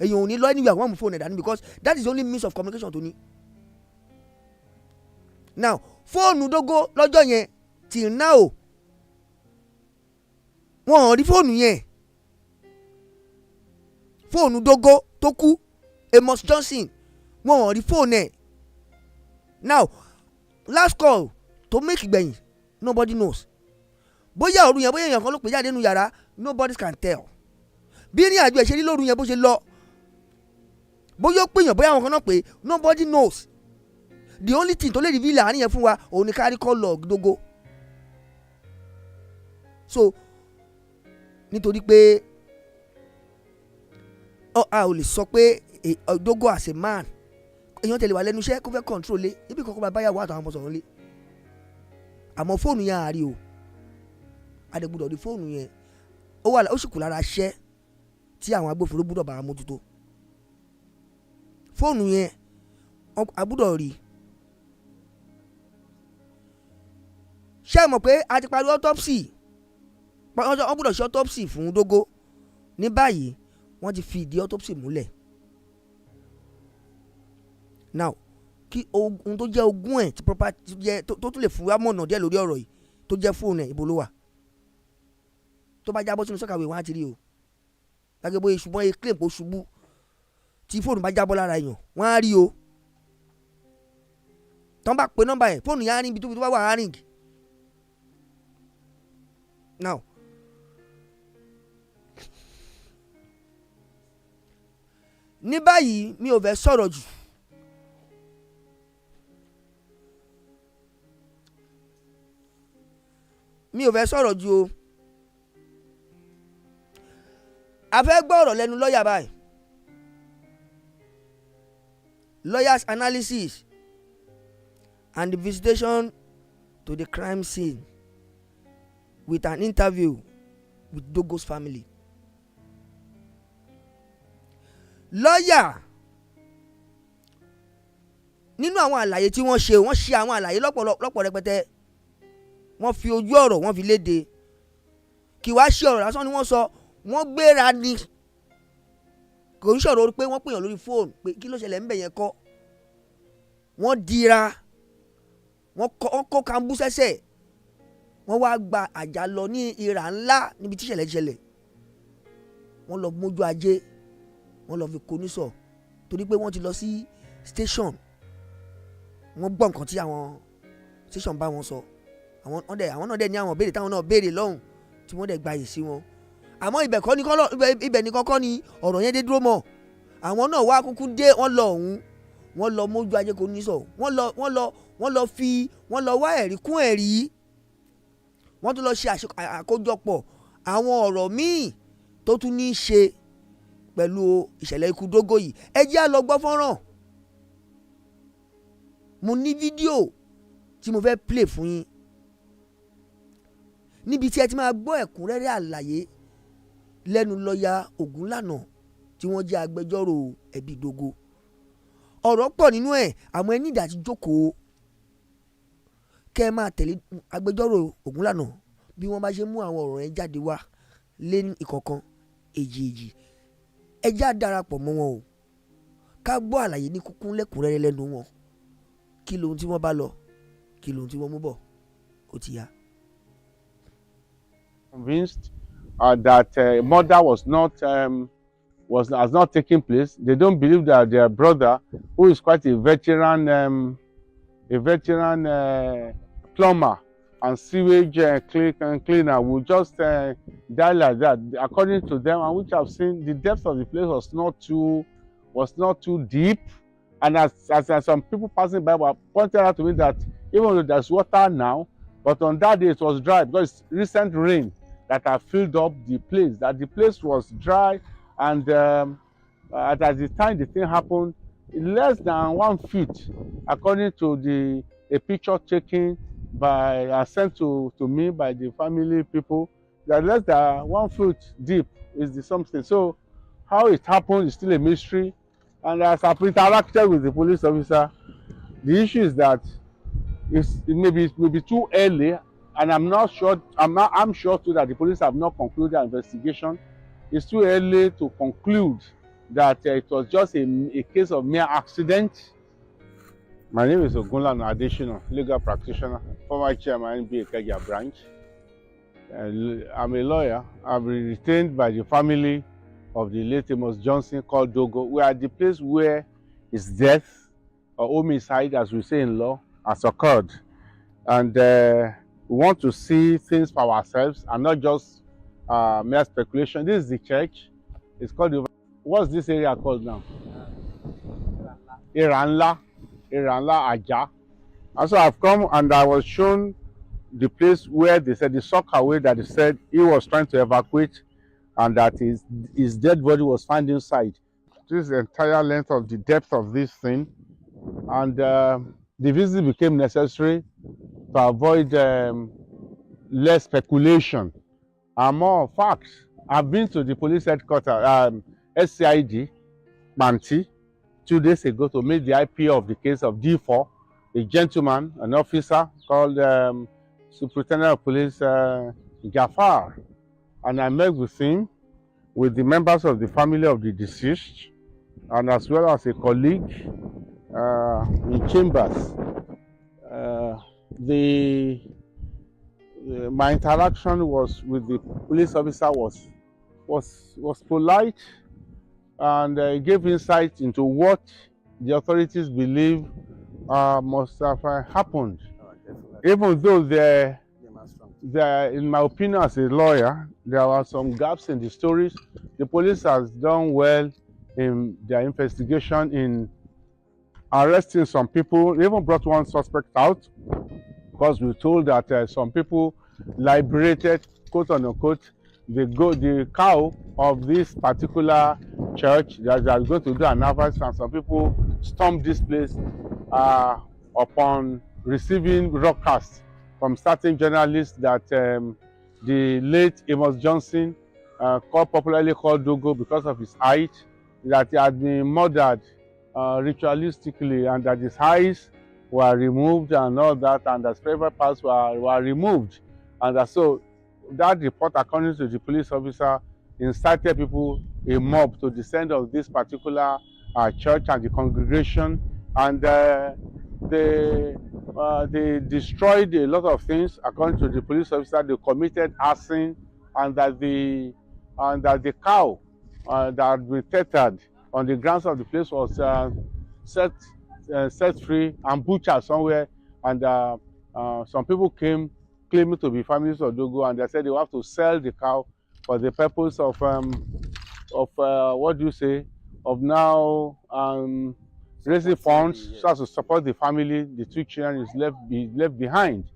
èèyàn ò ní lọ anywhere wọ́n mú fóònù ẹ̀ dání because that is the only means of communication tó ní. now fóònù Dogo lọ́jọ́ yẹn till now wọ́n ò rí fóònù yẹn fóònù Dogo tó kú Amos Johnson wọ́n ò rí fóònù ẹ̀ now last call to make gbẹ̀yìn nobody knows bóyá òru yẹn bóyá èèyàn kan ló pè jáde nínú yàrá nobody can tell bí ní àjọ ìṣeré lóru yẹn bó ṣe lọ bóyá ó pèèyàn bóyá àwọn kan náà pé nobody knows the only thing tó lè reveal àárín yẹn fún wa òun ni kárí call log Dogo. So nítorí pé a ò lè sọ pé Dogo as a man èèyàn tẹ̀lé wà lẹ́nu iṣẹ́ kó fẹ́ control lé ibi kankan bá báyàwó àtàwọn ọmọ sọ̀rọ̀ lé àmọ́ fóònù yẹn àárí o adégbùdọ̀ di fóònù yẹn ó sì kù lára iṣẹ́ tí àwọn agbófinró gbúdọ̀ bá mójútó. Fóònù yẹn a gbúdọ̀ rí. Ṣé ẹ mọ̀ pé a ti parí autopsy wọ́n gbúdọ̀ ṣe autopsy fún Dogo ní báyìí wọ́n ti fi ìdí autopsy múlẹ̀. Now kí ohun tó jẹ́ ogún ẹ̀ tí property tó tún lè fún wa mọ̀nà díẹ̀ lórí ọ̀rọ̀ yìí tó jẹ́ fóònù ẹ̀ ibo ló wà tó bá jábọ́ sínú sọ́kàwé wọn á ti rí o gẹ́gẹ́ bóyá ṣùgbọ́n ẹ claim kó ṣubú tí fóònù bá jábọ́ lára èèyàn wọ́n á rí o tán bá pe nọ́mbà ẹ̀ fóònù yẹn á rìn ibi tó bá wà á rìn. Now ní báyìí mi ò fẹ́ sọ̀rọ̀ jù o a fẹ́ gbọ́ ọ̀rọ̀ lẹ́nu lọ́ọ̀yà báyìí lawyers analysis and the visitation to the crime scene with an interview with Dogo's family. Lọ́yà nínú àwọn àlàyé tí wọ́n ṣe àwọn àlàyé lọ́pọ̀ rẹpẹtẹ wọ́n fi ojú ọ̀rọ̀ wọ́n fi léde kì wá ṣe ọ̀rọ̀ lásán ni wọ́n sọ wọ́n gbéra ni kò ń sọ̀rọ̀ pé wọ́n pèèyàn lórí fóònù pé kí ló ṣẹlẹ̀ ń bẹ̀ yẹn kọ́ wọ́n dira wọ́n kó kambú sẹ́sẹ̀ wọ́n wá gba àjà lọ ní ìrà ńlá níbi tí ìṣẹ̀lẹ̀ ṣẹlẹ̀ wọ́n lọ mójú ajé wọ́n lọ fi konísọ̀ torí pé wọ́n ti lọ sí station wọ́n gbọ́ nǹkan tí àwọn station bá wọn sọ àwọn náà dẹ̀ ní àwọn béèrè táwọn náà béèrè lọ́hùn tí wọ́n dẹ̀ gba yìí sí wọn àmọ́ ibẹ̀ nìkan kọ́ ni ọ̀rọ̀ yẹn dé dúró mọ́ àwọn náà wá kúkú dé wọ́n lọ ọ̀hún wọ́n lọ mójú ajé konísọ̀ wọ́n lọ wá ẹ̀rí kún ẹ̀rí wọ́n tún lọ ṣe àkójọpọ̀ àwọn ọ̀rọ̀ míì tó tún ní í ṣe pẹ̀lú ìṣẹ̀lẹ̀ ikú Dogo yìí ẹ jẹ́ á lọ gbọ́ fọ́nrán mo ní fídíò tí mo fẹ́ play fún yín níbi tí ẹ ti máa gbọ́ ẹ̀kúnrẹ́rẹ́ àlàyé lẹ́nu lọ́ọ̀yà Ògúnlànà tí wọ́n jẹ́ agbẹjọ́rò ẹbí Dogo ọ̀rọ̀ pọ̀ nínú ẹ̀ àmọ́ ẹ ní ìdá tí jókòó kẹ́ ẹ máa tẹ̀lé agbẹjọ́rò Ògúnlànà bí wọ́n bá ṣe mú àwọn ọ̀rọ̀ yẹn jáde wá lé ìkọ̀kan èjì ẹ já darapọ̀ mọ́ wọn o ká gbọ́ àlàyé ní kúkún lẹ́kùnrẹ́rẹ́ lẹ́nu wọn kí lohun tí wọ́n bá lọ kí lohun tí wọ́n mú bọ̀ ó ti yá.
Convinced that murder has not taken place. They don't believe that their brother, who is quite a veteran plumber and sewage cleaner, will just die like that. According to them, and which I've seen, the depth of the place was not too deep. And as some people passing by were pointed out to me that even though there's water now, but on that day it was dry because recent rain that have filled up the place. That the place was dry, and at the time the thing happened, less than 1 feet, according to a picture taken by sent to me by the family people, that less than 1 foot deep is the something. So how it happened is still a mystery. And as I've interacted with the police officer, the issue is that it may be too early, and I'm sure too that the police have not concluded their investigation. It's too early to conclude that it was just a case of mere accident. My name is Ogunlana Adesina, legal practitioner, former chairman NBA Ikeja branch. I'm a lawyer. I've been retained by the family of the late Amos Johnson called Dogo. We are at the place where his death or homicide, as we say in law, has occurred. And we want to see things for ourselves and not just mere speculation. This is the church. It's called, what's this area called now? Iranla. Iranla Aja. And so I've come and I was shown the place where they said the soccer that they said he was trying to evacuate, and that his dead body was found inside. This is the entire length of the depth of this thing, and the visit became necessary to avoid less speculation and more facts. I've been to the police headquarters, SCID, Manti, 2 days ago to meet the IP of the case of D4, a gentleman, an officer called Superintendent of Police Jafar, and I met with him, with the members of the family of the deceased, and as well as a colleague in chambers. My interaction was with the police officer was polite, and gave insight into what the authorities believe must have happened. Even though there, in my opinion as a lawyer, there were some gaps in the stories. The police has done well in their investigation in arresting some people. They even brought one suspect out, because we were told that some people liberated, quote unquote, the cow of this particular church that are going to do an harvest, and some people stormed this place upon receiving broadcasts from certain journalists that the late Amos Johnson, popularly called Dogo because of his height, that he had been murdered ritualistically, and that his eyes were removed and all that, and the private parts were removed. And so that report, according to the police officer, incited people, a mob, to descend on this particular church and the congregation, and they destroyed a lot of things. According to the police officer, they committed arson, and that the cow that had been tethered on the grounds of the place was set free and butchered somewhere, and some people came claiming to be families of Dogo, and they said they will have to sell the cow for the purpose of what do you say, of now raising funds so as to support the family. The 2 children is left behind.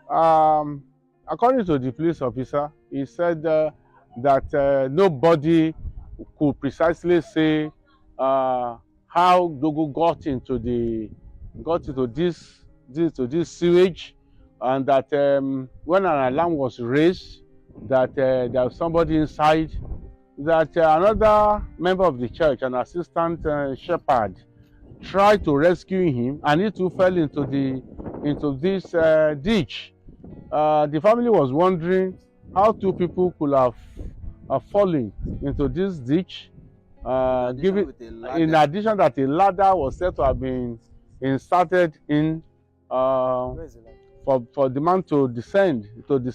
According to the police officer, he said that nobody could precisely say how Dogo got into this sewage, and that when an alarm was raised, that there was somebody inside, that another member of the church, an assistant shepherd, tried to rescue him, and he too fell into this ditch. The family was wondering how 2 people could have fallen into this ditch. In addition that a ladder was said to have been inserted in for the man to descend into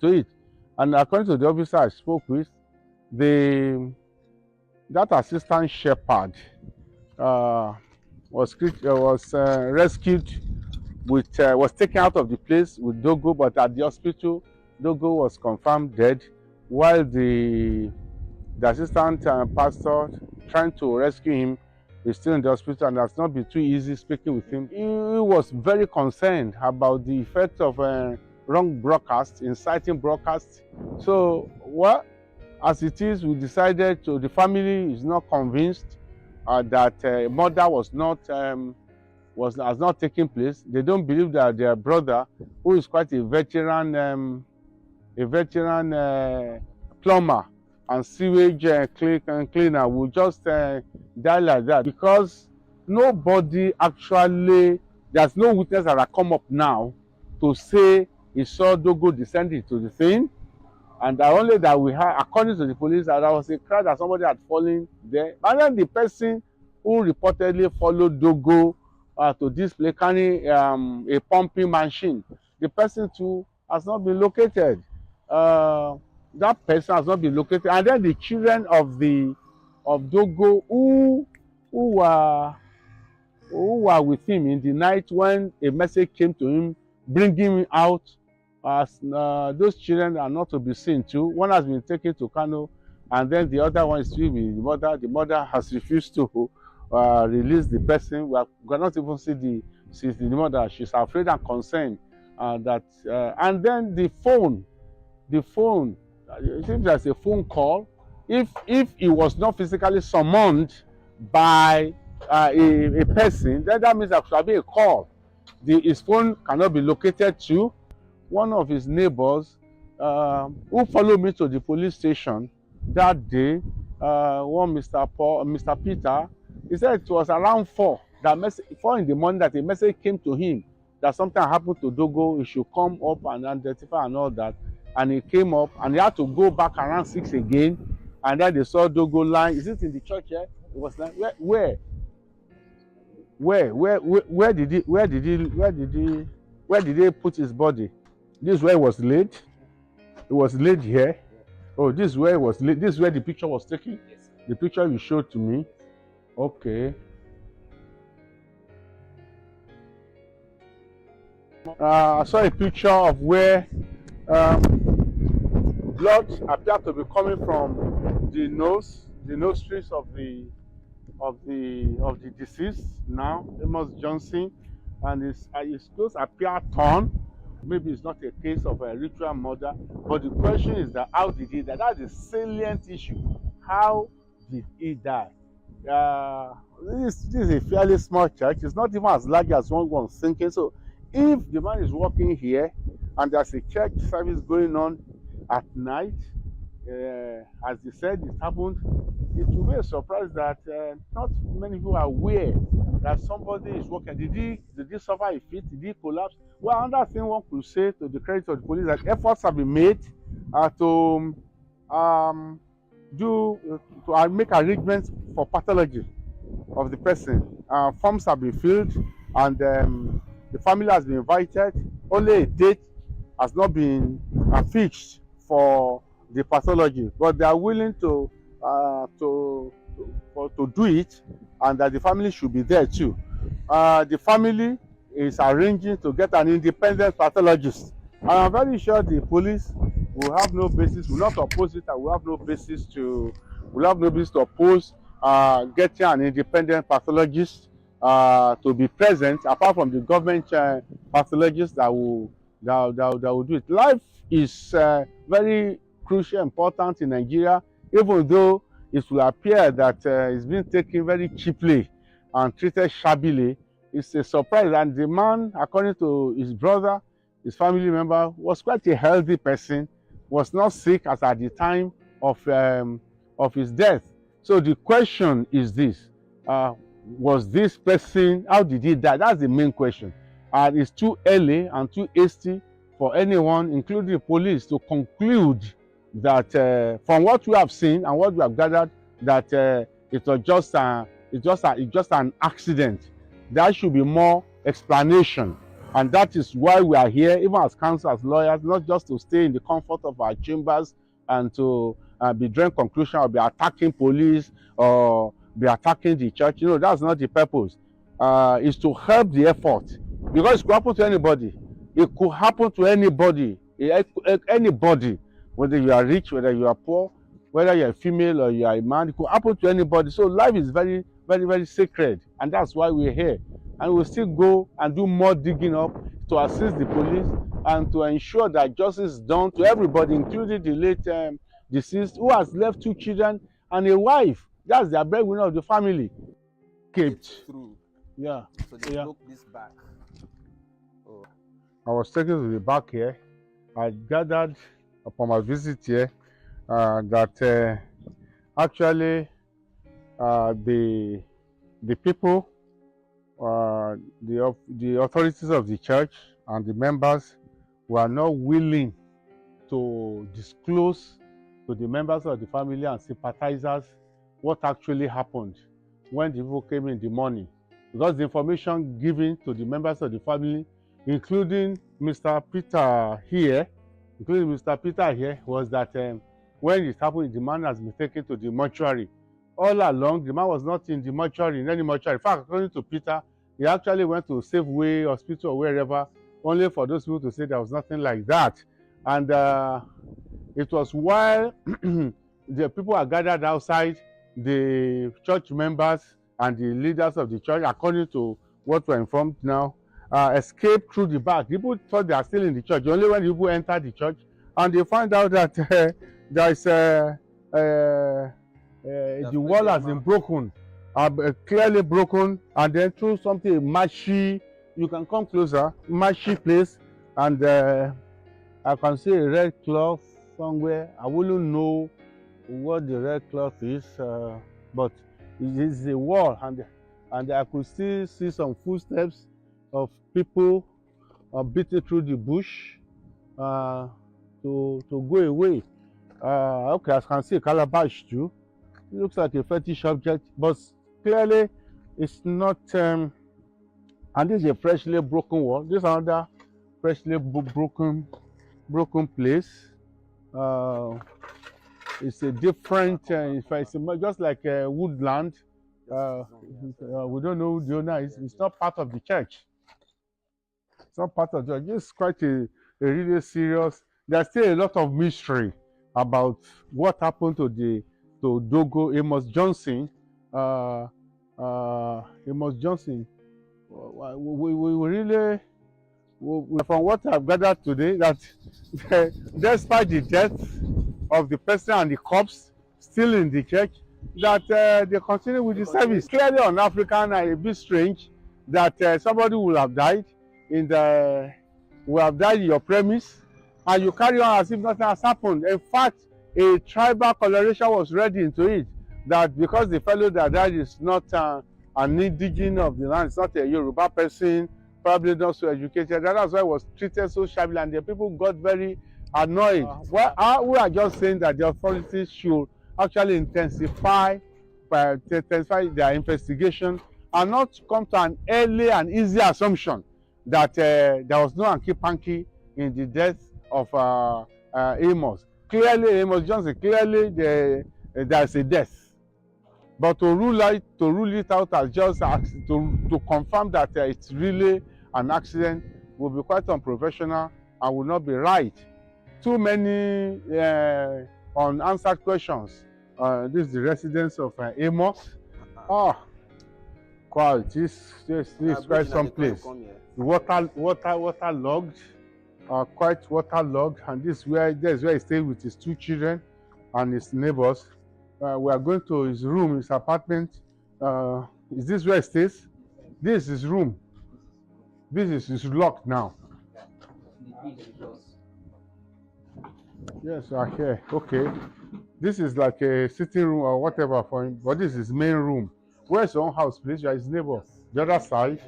it. And according to the officer I spoke with, that assistant shepherd was rescued was taken out of the place with Dogo, but at the hospital Dogo was confirmed dead, while the assistant pastor trying to rescue him is still in the hospital, and has not been too easy speaking with him. He was very concerned about the effect of wrong broadcasts, inciting broadcasts. So, well, as it is, we decided to, the family is not convinced that murder has not taken place. They don't believe that their brother, who is quite a veteran plumber and sewage cleaner, will just die like that, because nobody actually, there's no witness that have come up now to say he saw Dogo descending to the thing. And only that we had, according to the police, that there was a cry that somebody had fallen there. And then the person who reportedly followed Dogo to this place carrying a pumping machine, the person too has not been located. That person has not been located. And then the children of Dogo who were with him in the night when a message came to him bringing him out, those children are not to be seen too. One has been taken to Kano, and then the other one is still with the mother. The mother has refused to release the person. We cannot even see the mother. She's afraid and concerned that. And then the phone. It seems there's a phone call. If it was not physically summoned by a person, then that means there should be a call. His phone cannot be located too. One of his neighbors who followed me to the police station that day, Mr. Peter, he said it was around 4 in the morning that a message came to him that something happened to Dogo. He should come up and identify and all that. And he came up and he had to go back around 6 again. And then they saw Dogo lying. Is it in the church here? It was like, where did they put his body? This is where it was laid. It was laid here. Oh, this is where it was laid. This is where the picture was taken. Yes. The picture you showed to me. Okay. I saw a picture of where blood appeared to be coming from the nostrils of the deceased now, Amos Johnson, and his clothes appear torn. Maybe it's not a case of a ritual murder, but the question is that how did he die? That's the salient issue. How did he die? This is a fairly small church. It's not even as large as one was thinking. So if the man is walking here and there's a church service going on at night, as they said it happened, it will be a surprise that not many people are aware that somebody is working. Did he suffer a fit? Did he collapse? Well, another thing one could say to the credit of the police that efforts have been made to make arrangements for pathology of the person. Forms have been filled and the family has been invited. Only a date has not been fixed for the pathology, but they are willing to do it, and that the family should be there too. The family is arranging to get an independent pathologist, and I'm very sure the police will have no basis, will not oppose it, and will have no basis to oppose getting an independent pathologist to be present, apart from the government pathologist that will do it. Life is very crucial, important in Nigeria, even though it will appear that it's being taken very cheaply and treated shabbily. It's a surprise. And the man, according to his brother, his family member, was quite a healthy person, was not sick as at the time of his death. So the question is this: was this person, how did he die? That's the main question. And it's too early and too hasty for anyone, including the police, to conclude that from what we have seen and what we have gathered, that it was just an accident. There should be more explanation, and that is why we are here, even as counsel, as lawyers, not just to stay in the comfort of our chambers and to be drawing conclusion or be attacking police or be attacking the church. You know, that's not the purpose. Is to help the effort, because it could happen to anybody. It could happen to anybody. Anybody, whether you are rich, whether you are poor, whether you are a female or you are a man, it could happen to anybody. So life is very, very, very sacred, and that's why we're here. And we'll still go and do more digging up to assist the police and to ensure that justice is done to everybody, including the late deceased, who has left 2 children and a wife. That's the breadwinner of the family. Kept
through.
Yeah.
So they broke this back. Oh.
I was taken to the back here. I gathered upon my visit here that actually the people, the authorities of the church and the members were not willing to disclose to the members of the family and sympathizers what actually happened when the people came in the morning, because the information given to the members of the family, including Mr. Peter here, was that when it happened, the man has been taken to the mortuary. All along, the man was not in the mortuary, in any mortuary. In fact, according to Peter, he actually went to Safeway Hospital or wherever, only for those people to say there was nothing like that. And it was while the people are gathered outside, the church members and the leaders of the church, according to what we're informed now, escaped through the back. People thought they are still in the church. Only when people enter the church and they find out that there is the wall has been broken, clearly broken, and then through something mashy, you can come closer, mashy place, and I can see a red cloth somewhere. I wouldn't know what the red cloth is, but it is a wall, and I could still see some footsteps of people beating through the bush to go away. Okay, I can see a calabash too. It looks like a fetish object, but clearly it's not. And this is a freshly broken wall. This is another freshly broken place. It's a different. It's just like a woodland. We don't know who the owner is. It's not part of the church. It's not part of the church. It's quite a really serious. There's still a lot of mystery about what happened to Dogo Amos Johnson. Amos Johnson. We really, from what I've gathered today, that despite the death of the person and the corpse still in the church, that they continue with the service. Clearly un-African and a bit strange that somebody will have died in your premise, and you carry on as if nothing has happened. In fact, a tribal coloration was read into it, that because the fellow that died is not an indigenous of the land, it's not a Yoruba person, probably not so educated. That's why it was treated so shabbily, and the people got very annoyed. We are just saying that the authorities should actually intensify their investigation and not come to an early and easy assumption that there was no hanky-panky in the death of Amos. Clearly, Amos Johnson, clearly there's a death. But to rule it out as just to confirm that it's really an accident will be quite unprofessional and will not be right. Too many unanswered questions. This is the residence of Amos. Quite. This is quite some place. Waterlogged, quite waterlogged, and this is where he stayed with his 2 children and his neighbors. We are going to his room, his apartment. Is this where he stays? This is his room. This is locked now. Yes, I hear. Okay. This is like a sitting room or whatever for him, but this is his main room. Where's your own house, please? You are his neighbor. The other side.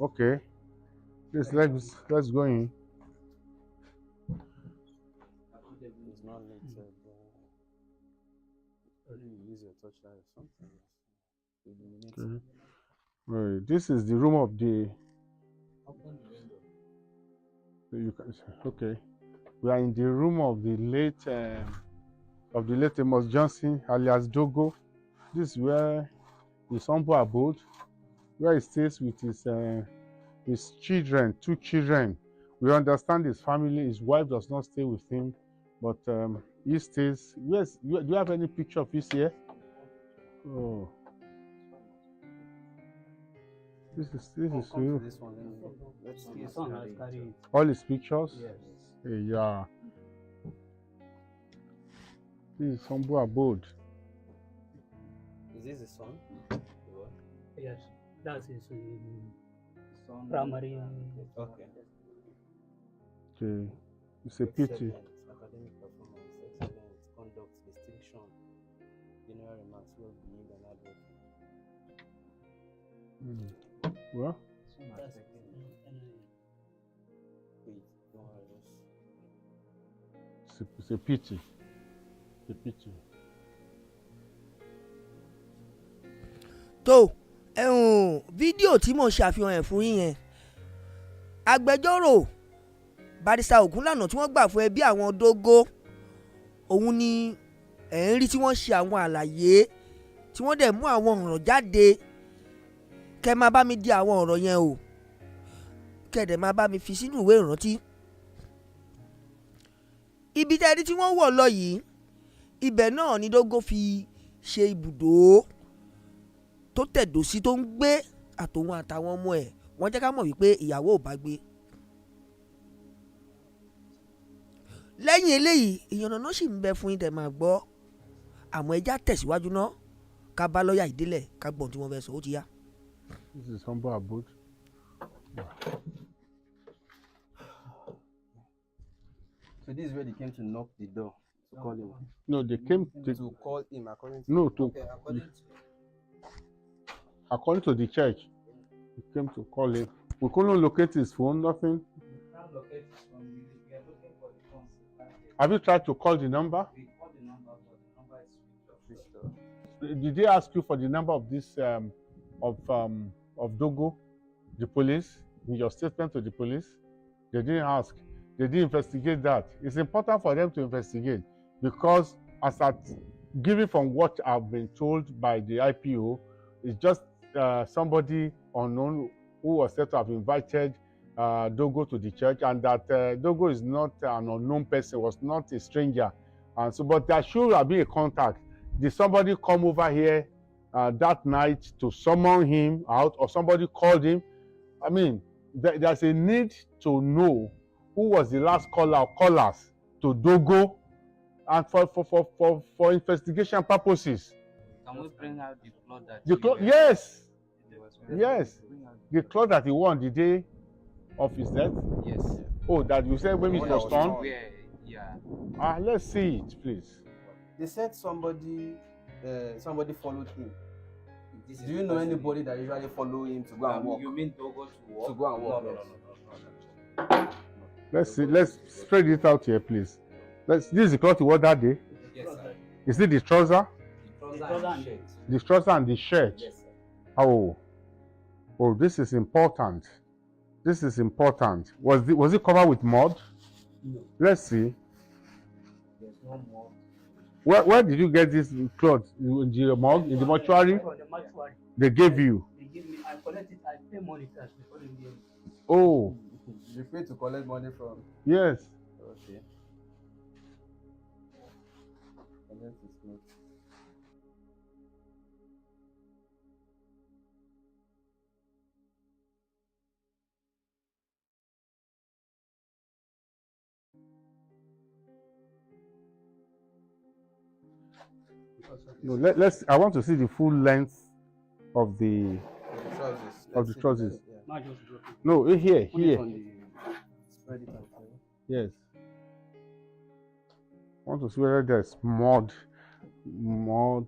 Okay. Please, let's go in. Right. This is the room of the. Okay. We are in the room of the late Amos Johnson, alias Dogo. This is where his humble abode, where he stays with his children, 2 children. We understand his family. His wife does not stay with him, but he stays. Yes. Do you have any picture of this here? Oh. This is you.
This one, let's see.
All his pictures?
Yes.
Yeah. This is humble abode.
Is this his son?
Yes, that's his primary.
Okay.
Okay. It's a pity.
Excellent. Academic performance, excellent conduct, distinction, general remarks, well-being, and advocacy.
Well, it's a pity. It's a pity.
tó fídíò tí mo ṣàfihàn ẹ̀ fún yín yẹn agbẹjọ́rò barrister Ògúnlànà tí wọ́n gbà fún ẹbí àwọn Dogo òun ni ẹ̀ ń rí tí wọ́n ṣe àwọn àlàyé tí wọ́n dẹ̀ mú àwọn ọ̀rọ̀ jáde. Kẹ́ máa bá mi di àwọn ọ̀rọ̀ yẹn o, kẹ́ dẹ̀ máa bá mi fi sínú ìwé ìrántí. Ibi tẹ́rí tí wọ́n wọ̀ lọ yìí, ibẹ̀ náà ni Dogo fi ṣe ibùdó tó tẹ̀dó sí tó ń gbé àtòun àtàwọn ọmọ ẹ̀ wọ́n jẹ́ ká mọ̀ wípé ìyàwó ò bá gbé. lẹ́yìn eléyìí ìyànnàná sì ń bẹ fún yín tẹ̀ máa gbọ́ àmọ́ ẹja tẹ̀síwájú náà ká bá lọ́ọ̀yà ìdílẹ̀ ká gbọ́n tí wọ́n fẹ́ sọ ó ti yá.
This is humble abode.
So this is where they came to knock the door to call him.
No, they came
To call him according to
no to
okay,
according to the church. They came to call him. We couldn't locate his phone. Nothing. Have you tried to call the number?
We called the number, but the number is switched off.
Did they ask you for the number of this of Dogo, the police, in your statement to the police? They didn't ask. They didn't investigate that. It's important for them to investigate because as at given from what I've been told by the IPO, it's just somebody unknown who was said to have invited Dogo to the church, and that Dogo is not an unknown person, was not a stranger. And so, but there should have been a contact. Did somebody come over here that night to summon him out, or somebody called him? I mean, there's a need to know who was the last caller or callers to Dogo, and for investigation purposes.
Can we bring out the cloth that
Yes, yes, the cloth that he wore on the day of his death.
Yes.
Oh, that you said when it was torn.
Yeah.
Let's see it, please.
They said somebody followed him. Do you know anybody that usually follow him to go and walk?
You mean Dogo to walk?
To go and walk?
No.
Let's see. Let's spread it out here, please. This is the cloth you wore that day.
Yes, sir.
Is it the trouser?
The trouser and shirt.
The trouser and the shirt.
Yes, sir.
Oh, this is important. This is important. Was it covered with mud?
No.
Let's see.
There's no more.
Where did you get this cloth? In the morgue? In the mortuary?
From the mortuary.
They gave you.
They give me, I collect it, I pay money cash before they give me.
Oh,
You pay to collect money from.
yes.
Okay. Collect his clothes.
No, let's. I want to see the full length of the
The trousers.
Of the
see
trousers.
Yeah.
Not just broken.
no here
Put it
here.
on the. Spread it out.
Yes. I want to see whether there's mud. Lord.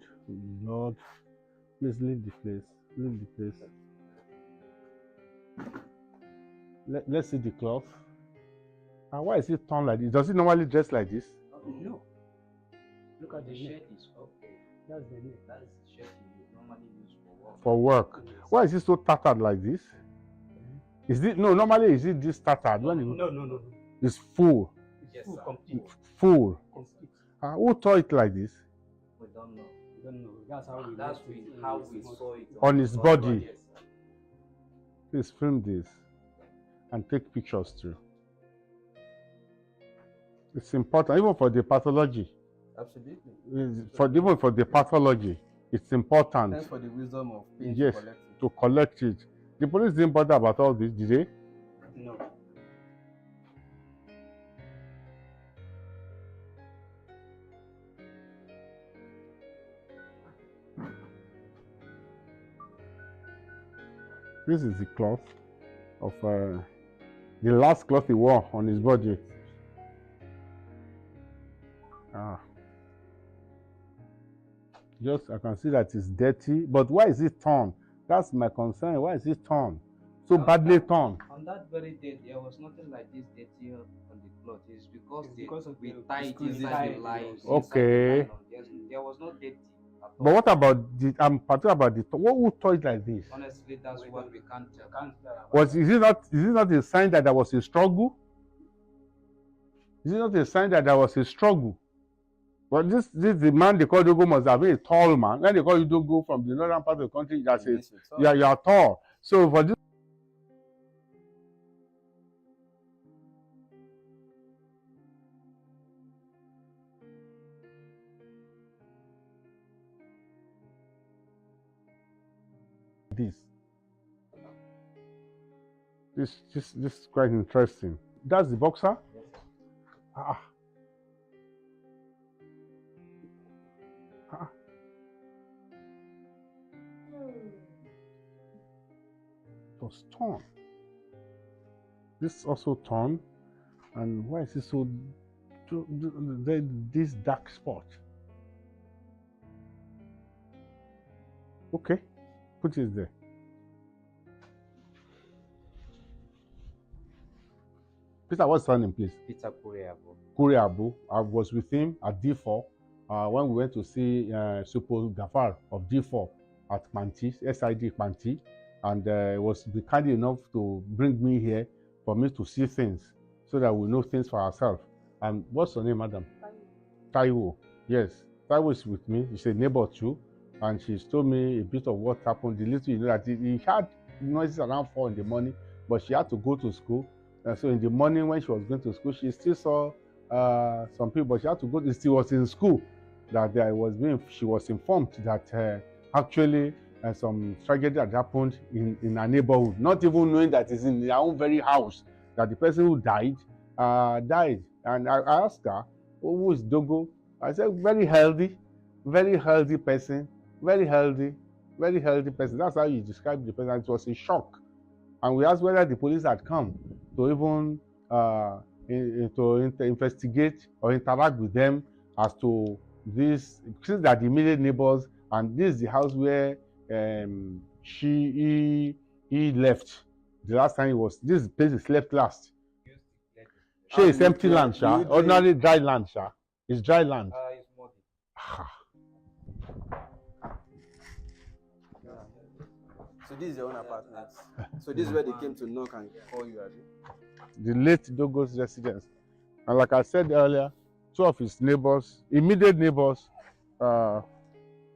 Please leave the place. Leave the place. Let's see the cloth. And why is it torn like this? Does it normally dress like this?
No. Look at
The
the
shirt
neck.
is okay.
That's the neck.
That is the shirt you normally use for work.
For work. Why is it so tattered like this? Is it no? Normally, is it this tattered? When
No.
it's full,
It's
Yes,
full
sir.
complete.
full.
Complete.
Who tore it like this?
We don't know.
You don't know. That's how we
That's
left it.
how we saw it
On his body.
Yes, sir.
Please film this and take pictures too. It's important, even for the pathology.
Absolutely.
Even for the pathology, it's important.
Thanks for the wisdom of paying
Yes,
to collect it.
to collect it. The police didn't bother about all this, did they?
No.
This is the cloth of the last cloth he wore on his body. Just I can see that it's dirty, but why is it torn? That's my concern. Why is it torn? So badly torn.
On that very day, there was nothing like this dirty on the cloth. It's because,
because of
we
the
tied it
squeeze
inside the
it.
line.
Okay.
There was no dirty at all.
But what about the? I'm particular about the. Who tore it like this?
Honestly, that's what we can't tell.
Is it not a sign that there was a struggle? Is it not a sign that there was a struggle? But this the man they call Dogo must have been a tall man. When they call you Dogo from the northern part of the country, that's it.
Yes, it's
You are tall. So for this. this. This is quite interesting. That's the boxer? Ah. Ah. It was torn. This also torn. And why is it so this dark spot? Okay, put it there. Peter, what's your name, please?
Peter Kuriabo.
Kuriabo. I was with him at D4 when we went to see Supo Gafar of D4 at Panti, SID Panti, and was kind enough to bring me here for me to see things so that we know things for ourselves. And what's your name, madam? Taiwo. Yes, Taiwo is with me. She's a neighbor too, and she's told me a bit of what happened. The little, you know, that he had noises around 4 in the morning, but she had to go to school. So in the morning when she was going to school, she still saw some people, but she had to go. She was in school that she was informed that actually some tragedy had happened in her neighborhood, not even knowing that it's in their own very house that the person who died died. And I asked her, who is Dogo? I said, very healthy person, very healthy person. That's how you describe the person. It was a shock. And we asked whether the police had come to even investigate or interact with them as to this, since they are the immediate neighbors, and this is the house where he left the last time he was. This place is left last. She is empty land, sha. Ordinary dry land, sha. It's dry land.
It's muddy.
So this is your own apartment. So this is where they came to knock and call you, Abi?
The late Dogo's residence. And like I said earlier, 2 of his neighbors, immediate neighbors,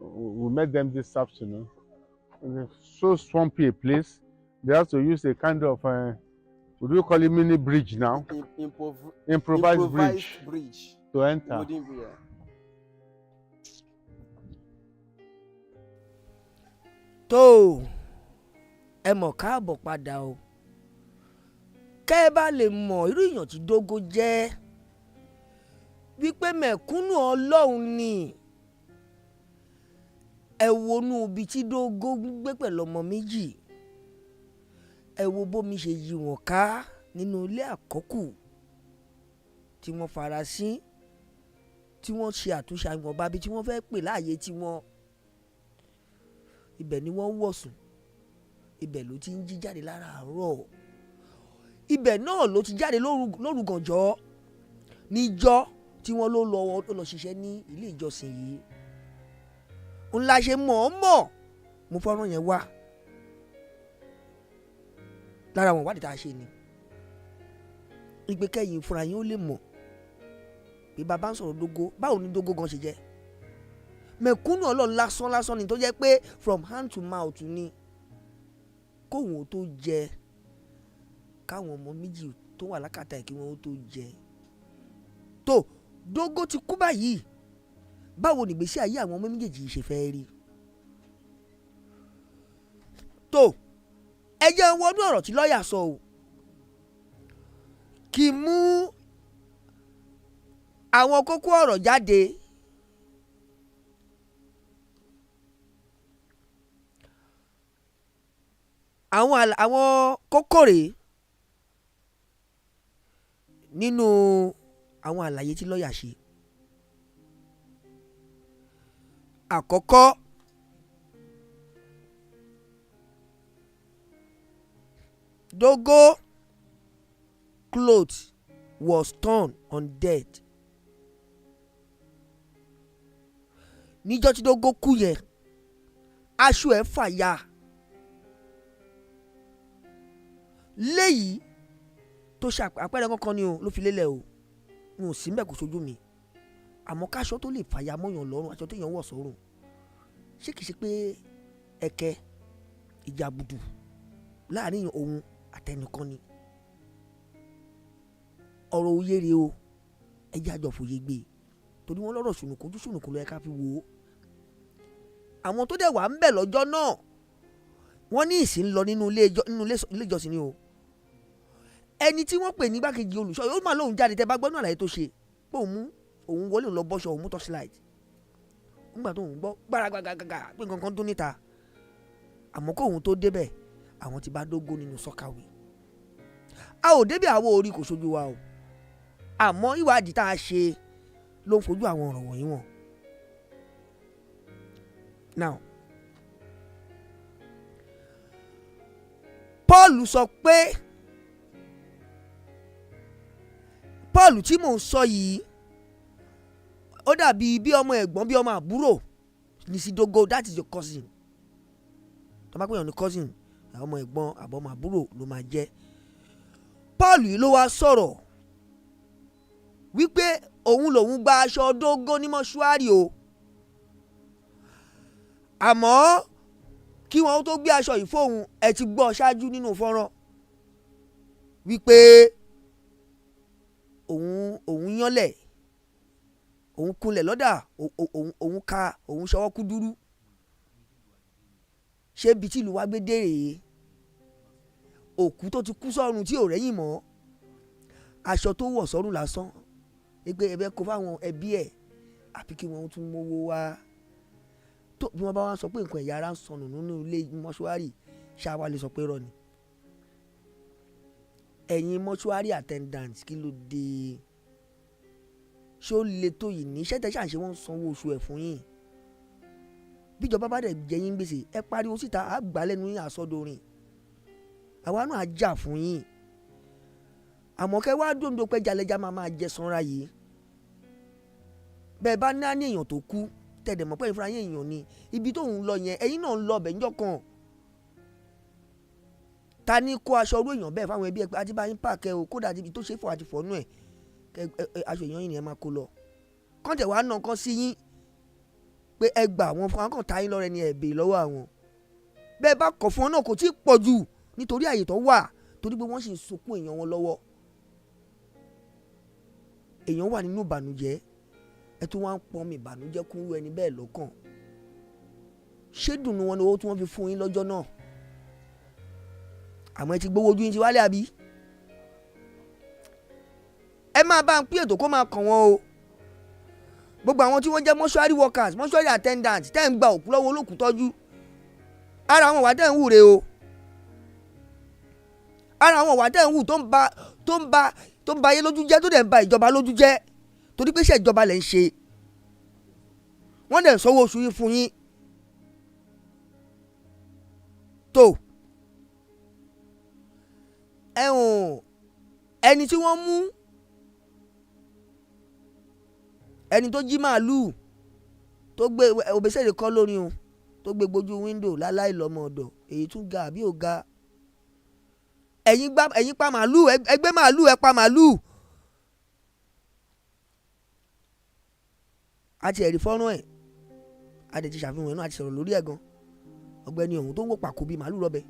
we met them this afternoon. It's so swampy a place. They have to use a kind of, what do you call it, mini bridge now? Improvised bridge to enter.
tó ẹ mọ̀ káàbọ̀ padà o kẹ́ ẹ bá lè mọ̀ irú èèyàn tí Dogo jẹ́ wípé mẹ̀kúnnù Ọlọ́run ni ẹ wonú ibi tí Dogo gbé pẹ̀lú ọmọ méjì ẹ wo bómi ṣe yí wọn ká nínú ilé àkọ́kù tí wọ́n fara sí tí wọ́n ṣe àtúnṣe àwọn ọba bí tí wọ́n fẹ́ pè láàyè tí wọ́n ibẹ̀ ni wọ́n wọ̀ sùn ibẹ̀ ló ti ń jí jáde láràárọ̀ ibẹ̀ náà ló ti jáde lóru gànjọ́ níjọ́ tí wọ́n ló lọ ṣiṣẹ́ ní ilé ìjọsìn yìí ńlá ṣe mọ̀ọ́mọ̀ mo fọ́nrán yẹn wá lára wọn wádìí tá a ṣe ni ìgbé kẹ́yìn fúnra yín ó lè mọ̀ pé bàbá ń sọ̀rọ̀ Dogo báwo ni Dogo gan ṣe jẹ́ mẹ̀kúnnù Ọlọ́run lásán ni tó jẹ́ pé from hand to mouth ni kóhun ó tó jẹ káwọn ọmọ méjì tó wà lákàtà ẹ̀ kí wọ́n ó tó jẹ tó Dogo ti kú báyìí báwo ni ìgbésí ayé àwọn ọmọ méjèèjì ṣe fẹ́ rí tó ẹ jẹ́ wọnú ọ̀rọ̀ tí lọ́ọ̀yà sọ o kì í mú àwọn kókó ọ̀rọ̀ jáde àwọn kókó rèé nínú àwọn àlàyé tí lọ́ọ̀yà ṣe. Àkọ́kọ́ Dogo cloth was torn on death. Níjọ́ tí Dogo kú yẹn aṣọ ẹ̀ fàya léyìí tó ṣe àpẹẹrẹ kankan ni o ló fi lélẹ̀ o n ò sí mbẹ̀ kò sójú mi àmọ́ káṣọ tó lè fàya mọ́yàn lọ́rùn aṣọ tó yàn wọ̀ sọ́rùn ṣé kìí ṣe pé ẹ̀kẹ́ ìjàbùdù láàrin òun àtẹnìkan ni ọ̀rọ̀ òye rèé o ẹjẹ́ àjọ fòye gbé torí wọ́n lọ́rọ̀ ṣùnùkùn ojú ṣùnùkùn ló yẹ ká fi wò ó àwọn tó dẹ̀ wà ń bẹ̀ lọ́jọ́ náà wọ́n ní ìsìn lọ nínú ilé ìjọsìn ni o. Ẹni tí wọ́n pè ní igbákejì olùṣọ́ yóò máa lóun jáde tẹ́ bá gbọ́dọ̀ àlàyé tó ṣe pé òun wọlé òun lọ bọ́ṣọ òun mú torchlight nígbà tó òun gbọ́ gbáragbàgàgà pé nǹkan kan tó níta àmọ́ kó òun tó débẹ̀ àwọn ti bá Dógó nínú sọ́kàwé. A ò débẹ̀ àwọn orí kò ṣojú wa o àmọ́ ìwádìí tá a ṣe ló ń fojú àwọn ọ̀rọ̀ wọ̀nyí wọn. Now Paul sọ pé Paul tí mò ń sọ yìí ó dàbí bí ọmọ ẹ̀gbọ́n bí ọmọ àbúrò ní sí Dógó, that is your cousin. tó bá pèyàn ní cousin ọmọ ẹ̀gbọ́n àbọ̀mọ àbúrò ló máa jẹ́. Paul yìí ló wá sọ̀rọ̀ wípé òun lòun gba aṣọ Dógó ní mọ́ṣúárì o àmọ́ kí wọ́n tó gbé aṣọ yìí fóun ẹ ti gbọ́ ṣáájú nínú fọ́nrán wípé òun yánlẹ̀ òun kunlẹ̀ lọ́dà òun ṣọwọ́ kú dúró ṣé ibi tí ìlú wa gbé dé rèé òkú tó ti kú sọ́run tí ò rẹ́yìn mọ́ aṣọ tó wọ̀ sọ́run lásán ẹgbẹ́ ẹbẹ́ kó fáwọn ẹbí ẹ̀ àfi kí wọ́n tún mówó wá tó bí wọ́n bá wá sọ pé nǹkan ẹ̀yà ara ń sọnù nínú ilé mọ́ṣúárì ṣáwa lè sọ pé rọ ni. ẹ̀yin mọ́ṣúárì attendant kí ló dé ṣé ó le tó yìí ní iṣẹ́ tẹ́ ṣàǹṣe wọ́n ń sanwó oṣù ẹ̀ fún yín bíjọba bá dẹ̀ jẹ yín gbèsè ẹ pariwo síta á gbà lẹ́nu yín àsọdọ̀rin àwa náà á jà fún yín àmọ́ kẹ́ wá dòńdó pé jalẹ́já máa jẹ sanra yìí bẹ́ẹ̀ bá ní èèyàn tó kú tẹ̀dẹ̀ mọ́ pé ìfúnra yín èèyàn ni ibi tó ń lọ yẹn ẹ̀yin náà ń lọ ọbẹ̀ ńjọ́ kan ta ni kó aṣọ orú èèyàn bẹ́ẹ̀ fáwọn ẹbí ẹ pé àti bá yín pààkẹ́ o kódà ibi tó ṣe fọ àti fọ́nú ẹ̀ aṣọ èèyàn yìí ni ẹ máa kó lọ kọ́ńtẹ̀ wàá nà kan sí yín pé ẹ gbà wọn fún àwọn kan ta yín lọ́rẹ́ ni ẹ béè lọ́wọ́ àwọn bẹ́ẹ̀ bá kọ̀ fún ọ náà kò tí ì pọ̀ jù nítorí àyè tó wà torí pé wọ́n sì ń sunkún èèyàn wọn lọ́wọ́ èèyàn wà nínú ìbànújẹ́ ẹ tún wá ń pọnmi ìbànújẹ́ kún irú ẹni bẹ́ẹ̀ lọ́kàn ṣé dùnú wọn ni owó tí wọ́n fi fún yín lọ́jọ́ náà àmọ́ ẹ ti gbowó ojú yín ti wálé àbí ẹ máa bá ń pín ètò kó máa kàn wọ́n o gbogbo àwọn tí wọ́n jẹ́ mọ́ṣúárì workers mọ́ṣúárì attendant tẹ́ ń gba òkú lọ́wọ́ olókùú tọ́jú ara àwọn wà tẹ́ ń wù rè o ara àwọn wà tẹ́ ń wù tó ń ba ayé lójú jẹ́ tó dẹ̀ ń ba ìjọba lójú jẹ́ torí pé iṣẹ́ ìjọba lẹ̀ ń ṣe wọ́n dẹ̀ sanwó oṣù yín fún yín tó ẹni tí wọ́n mú ẹni tó jí màálùú tó gbé òbẹ́sẹ̀rẹ̀ kọ́ lórí o tó gbé gbójú wíńdò láláì lọ́mọ ọ̀dọ̀ èyí tún ga àbí ò ga ẹ̀yin pa màálùú ẹgbẹ́ màálùú ẹ pa màálùú àti ẹ̀rí fọ́nrán ẹ̀ adé ti ṣàfihàn ẹ̀ náà àti sọ̀rọ̀ lórí ẹ̀ gan ọ̀gbẹ́ni ọ̀hún tó ń wò pàkó bíi màálùú rọ́bẹ̀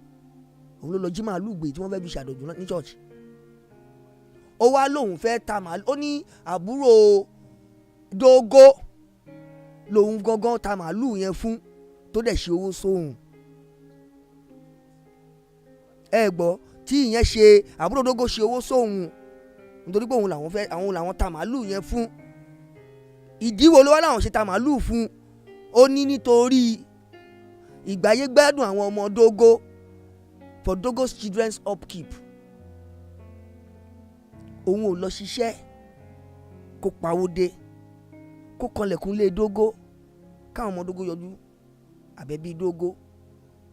òun ló lọ jí màálùú gbé tí wọ́n fẹ́ fi ṣàdọ̀dún ní church ó wá lóun fẹ́ ta màálùú ó ní àbúrò Dógó lòun gangan ta màálùú yẹn fún tó dẹ̀ ṣe owó sóhun ẹ gbọ́ tí ìyẹn ṣe àbúrò Dógó ṣe owó sóhun nítorí pé àwọn làwọn ta màálùú yẹn fún ìdíwọ́ ló wá láwọn ṣe ta màálùú fún ó ní nítorí ìgbáyé gbádùn àwọn ọmọ Dógó for Dogo's children's upkeep òun ò lọ ṣiṣẹ́ kó pawó dé kó kanlẹ̀kùn lé Dógó káwọn ọmọ Dógó yọjú àbẹ̀bí Dógó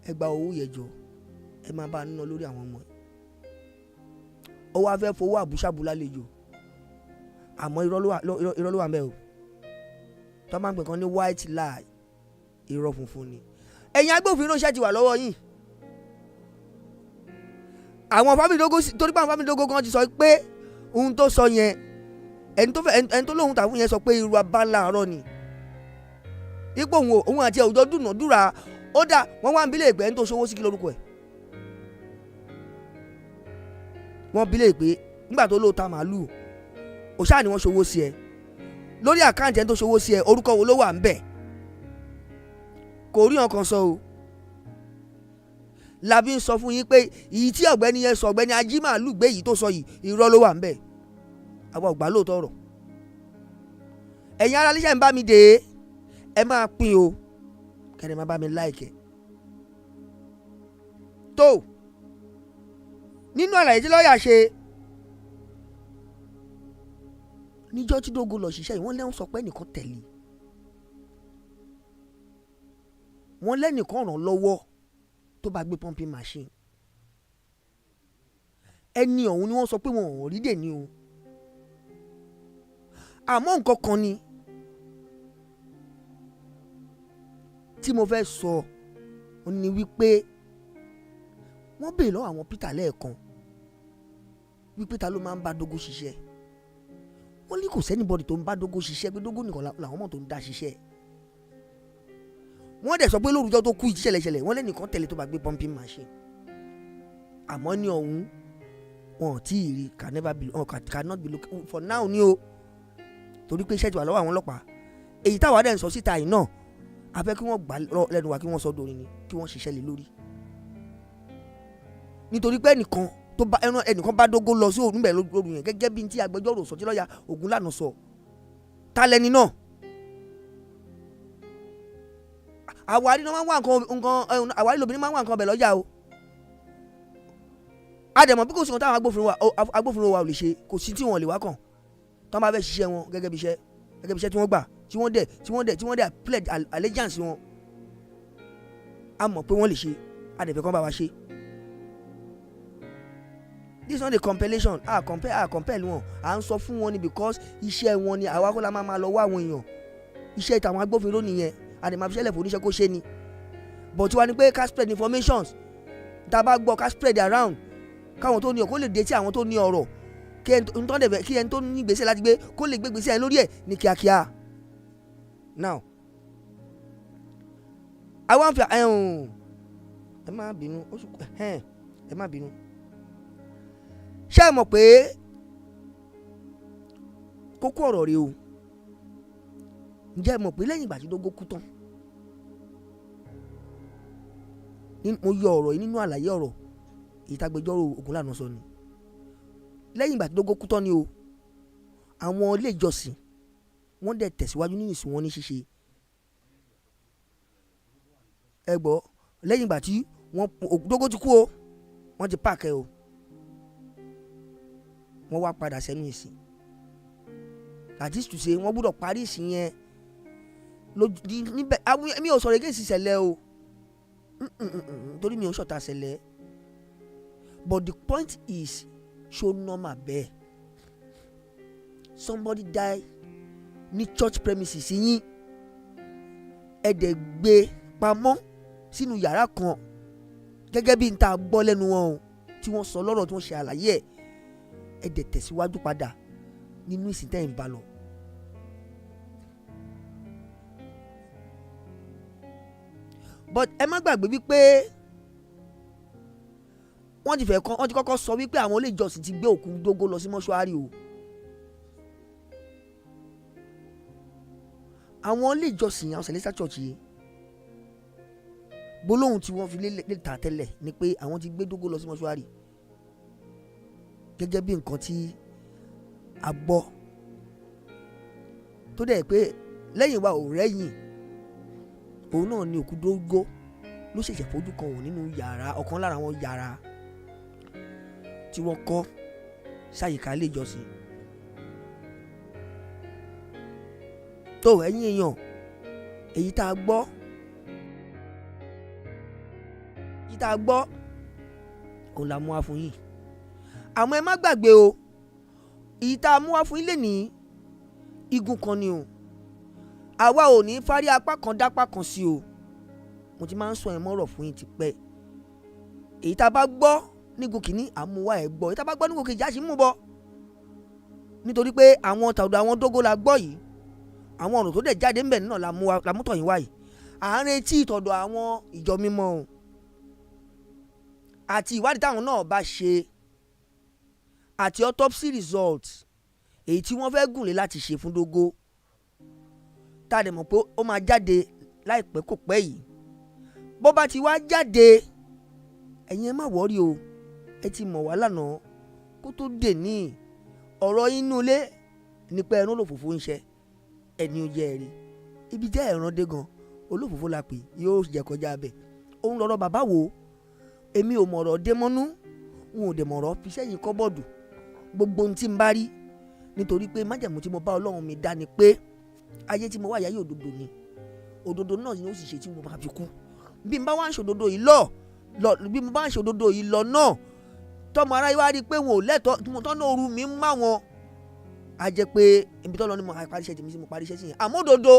ẹ gba owó yẹjọ ẹ máa bá a ná lórí àwọn ọmọ ẹ ó wá fẹ́ fowó àbúṣàbù lálejò àmọ́ irọ́ ló wà mẹ́ o tó máa ń pè kan ní white lie irọ́ funfun ni ẹ̀yin agbófinró ṣe ti wà lọ́wọ́ yìí àwọn fámìlì Dógó torí pé àwọn fámìlì Dógó kan ti sọ pé ohun tó sọ yẹn ẹni tó lóhun tà fún yẹn sọ pé irú abala àárọ̀ ni ipò òun àti àwùjọ dúnàdúrà ó dà wọ́n wá ń bílẹ̀ ìpẹ́ ẹni tó ṣòwò sí kí lórúkọ ẹ̀ wọ́n bílẹ̀ ìpẹ́ nígbà tó lóò ta màálù òṣà ni wọ́n ṣòwò sí ẹ lórí àkáǹtì ẹni tó ṣòwò sí ẹ orúkọ wo ló wà ń bẹ̀ kò rí ọkàn sọ o la fi ń sọ fún yín pé èyí tí ọ̀gbẹ́ni yẹn sọ, ọ̀gbẹ́ni ajímàlú gbé yìí tó sọ yìí irọ́ ló wà ń bẹ̀. àwa ò gbà lóòótọ́ ọ̀rọ̀. ẹ̀yin ará iléeṣẹ́ ń bá mi dè é, ẹ máa pín o, kẹ́ni máa bá mi láìkẹ́. tó nínú àlàyé tí lọ́ọ̀yà ṣe níjọ́ tí Dogo lọ ṣiṣẹ́ yìí, wọ́n lẹ́hìn sọ pé ẹnìkan tẹ̀lé, wọ́n lẹ́nìkan ràn lọ́wọ́ tó bá gbé pumping machine. ẹni ọ̀hún ni wọ́n sọ pé wọn ò rí dè ní o. àmọ́ nǹkan kan ni tí mo fẹ́ sọ ni wípé wọ́n béèrè lọ́wọ́ àwọn Peter lẹ́ẹ̀kan wípé ta ló máa ń bá Dogo ṣiṣẹ́. wọ́n ní kò sẹ́nibọ́dì tó ń bá Dogo ṣiṣẹ́, pé Dogo nìkan làwọn mọ̀ tó ń dá ṣiṣẹ́. wọ́n dẹ̀ sọ pé lórúkọ tó kú ìṣẹ̀lẹ̀ wọ́n lẹ́nìkan tẹ̀lé tó bá gbé pumping machine. àmọ́ ní ọ̀hún wọn ò tí ì rí, cannot be looking for now ni o, torí pé iṣẹ́ ti wà lọ́wọ́ àwọn ọlọ́pàá. èyí táwa dẹ̀ ń sọ síta yìí náà a fẹ́ kí wọ́n gbà lẹ́nu wa, kí wọ́n sọ dorin ni, kí wọ́n ṣiṣẹ́ lé lórí. nítorí pé ẹnìkan bá Dogo lọ sí òun bẹ̀ lóru yẹn, gẹ́gẹ́ bí ti agbẹjọ́rò sọ tí lọ́ọ̀yà Ògúnlànà sọ. ta lẹni náà? àwárí ló máa ń wá nǹkan àwárí lóbìnrin máa ń wá nǹkan ọbẹ̀ lọ́jà o. àdèmọ̀ bí kò sí nǹkan táwọn agbófinró wa ò lè ṣe, kò sí tí wọ́n lè wá kàn tán bá fẹ́ ṣiṣẹ́ wọn gẹ́gẹ́ bí iṣẹ́ tí wọ́n gbà, tí wọ́n dẹ̀ pledge allegiance wọn. a mọ̀ pé wọ́n lè ṣe, a dẹ̀ fẹ́ kán bá wa ṣe. this is not a compilation, compel wọn, à ń sọ fún wọn ni because iṣẹ́ wọn ni, àwa kọ́ la máa lọ wá àwọn èèyàn. iṣẹ́ ìtàwọn agbófinró nìyẹn, a dẹ̀ máa fi ṣẹlẹ̀ fún oníṣẹ́ kó ṣe ni. but wá ní pé ká spread informations, tá a bá gbọ́ ká spread around, káwọn tó ní ọ̀rọ̀ kó lè dé tí àwọn tó ní ọ̀rọ̀, kí ẹni tó ní gbèsè láti gbé kó lè gbé gbèsè yẹn lórí ẹ̀ ní kíákíá. now àwọn àǹfà ẹ má bínú ṣé ẹ mọ̀ pé kókó ọ̀rọ̀ rèé o. ǹjẹ́ ẹ mọ̀ pé lẹ́yìn ìgbà tí Dogo kú tán, mo yọ ọ̀rọ̀ yìí nínú àlàyé ọ̀rọ̀ ìtagbẹjọ́rò Ògúnlànà sọ ni, lẹ́yìn ìgbà tí Dogo kú tán ni o, àwọn ilé ìjọsìn wọ́n dẹ̀ tẹ̀síwájú nínú ìsìn wọn ní ṣíṣe. ẹ gbọ́, lẹ́yìn ìgbà tí Dogo ti kú o, wọ́n ti pààkẹ́ o, wọ́n wá padà sẹ́nu ìsìn. that is to say wọ́n gbọ́dọ̀ parí ìsìn yẹn níbẹ̀. mi ò sọ̀rọ̀ against ìṣẹ̀lẹ̀ o, torí mi ò ṣọ̀tá ṣẹlẹ̀, but the point is show normal bẹ́ẹ̀. somebody die ní church premises yín, ẹ dẹ̀ gbé pamọ́ sínú yàrá kan gẹ́gẹ́ bí n ta gbọ́ lẹ́nu wọn o, tí wọ́n sọ lọ́rọ̀ tí wọ́n ṣe àlàyé ẹ dẹ̀ tẹ̀síwájú padà nínú ìsìn tẹ́ ń bá lọ. but ẹ má gbàgbé wípé wọ́n ti kọ́kọ́ sọ wípé àwọn ilé ìjọsìn ti gbé òkú Dogo lọ sí mọ́ṣúárì o. àwọn ilé ìjọsìn àwọn Celestial Church yìí, gbólóhùn tí wọ́n fi lé ta tẹ́lẹ̀ ni pé àwọn ti gbé Dogo lọ sí mọ́ṣúárì, gẹ́gẹ́ bí nǹkan tí a gbọ́ tó dẹ̀ pé lẹ́yìn wa ò rẹ́yìn, òun náà ni òkú Dogo ló ṣẹ̀ṣẹ̀ fojú kan wò nínú yàrá, ọ̀kan lára àwọn yàrá tí wọ́n kọ́ sáyìíká ilé ìjọsìn. tó ẹ̀yin èèyàn, èyí tá a gbọ́ òun la mú wá fún yín. àmọ́ ẹ má gbàgbé o, èyí tá a mú wá fún yín lè ní igun kan ni o. àwa ò ní fárí apá kan dápá kan sí o. mo ti máa ń sọ ẹ mọ́rọ̀ fún yín tipẹ́. èyí tá a bá gbọ́ nígun kìíní àmúwá ẹ̀ gbọ́, èyí tá a bá gbọ́ nígun kejì á sì mú bọ́. nítorí pé àwọn tàdó àwọn Dogo la gbọ́ yìí, àwọn ọ̀rọ̀ tó dẹ̀ jáde ńbẹ̀ náà la mú tọ̀yìn wáyìí. à ń retí ìtọ̀dọ̀ àwọn ìjọ mímọ́ o, àti ìwádìí táwọn náà bá ṣe, àti autopsy result èyí tí wọ́n fẹ́ gùnlé láti ṣe fún Dogo, tá a dẹ̀ mọ̀ pé ó máa jáde láìpẹ́ kò pẹ́ yìí. bó bá ti wá jáde, ẹ̀yin ẹ má wọ́rí o, ẹ ti mọ̀ wá lánàá kó tó dè ní ọ̀rọ̀ inú ilé nípa ẹran olófòfó ń ṣe ẹni ó jẹ́ ẹ̀rí ibi jẹ́ ẹ̀ràn dé gan olófòfó la pè yóò jẹ́ kọjá abẹ òun lọ́rọ̀ bàbá wo èmi ò mọ̀rọ̀ dé mọ́nú n ò dẹ̀ mọ̀rọ̀ fi sẹ́yìn kọ́bọ̀dù gbogbo ohun tí n bá rí nítorí pé májẹ̀mú tí mo bá Ọlọ́run mi dá ni pé ayé tí mo wà yáyé òdodo ni òdodo náà ni ó sì ṣe tí mo bá fi kú bí n bá wá ń ṣòdodo yìí bí mo bá ń ṣòdodo yìí lọ náà tọmọ aráyé wá rí i pé wọn ò lẹ́tọ̀ọ́ tọ́nà ooru mi ń má wọn a jẹ́ pé ibi tọ́lọ́ ni mo parí iṣẹ́ tèmi sí mo parí iṣẹ́ sí yẹn àmọ́ òdodo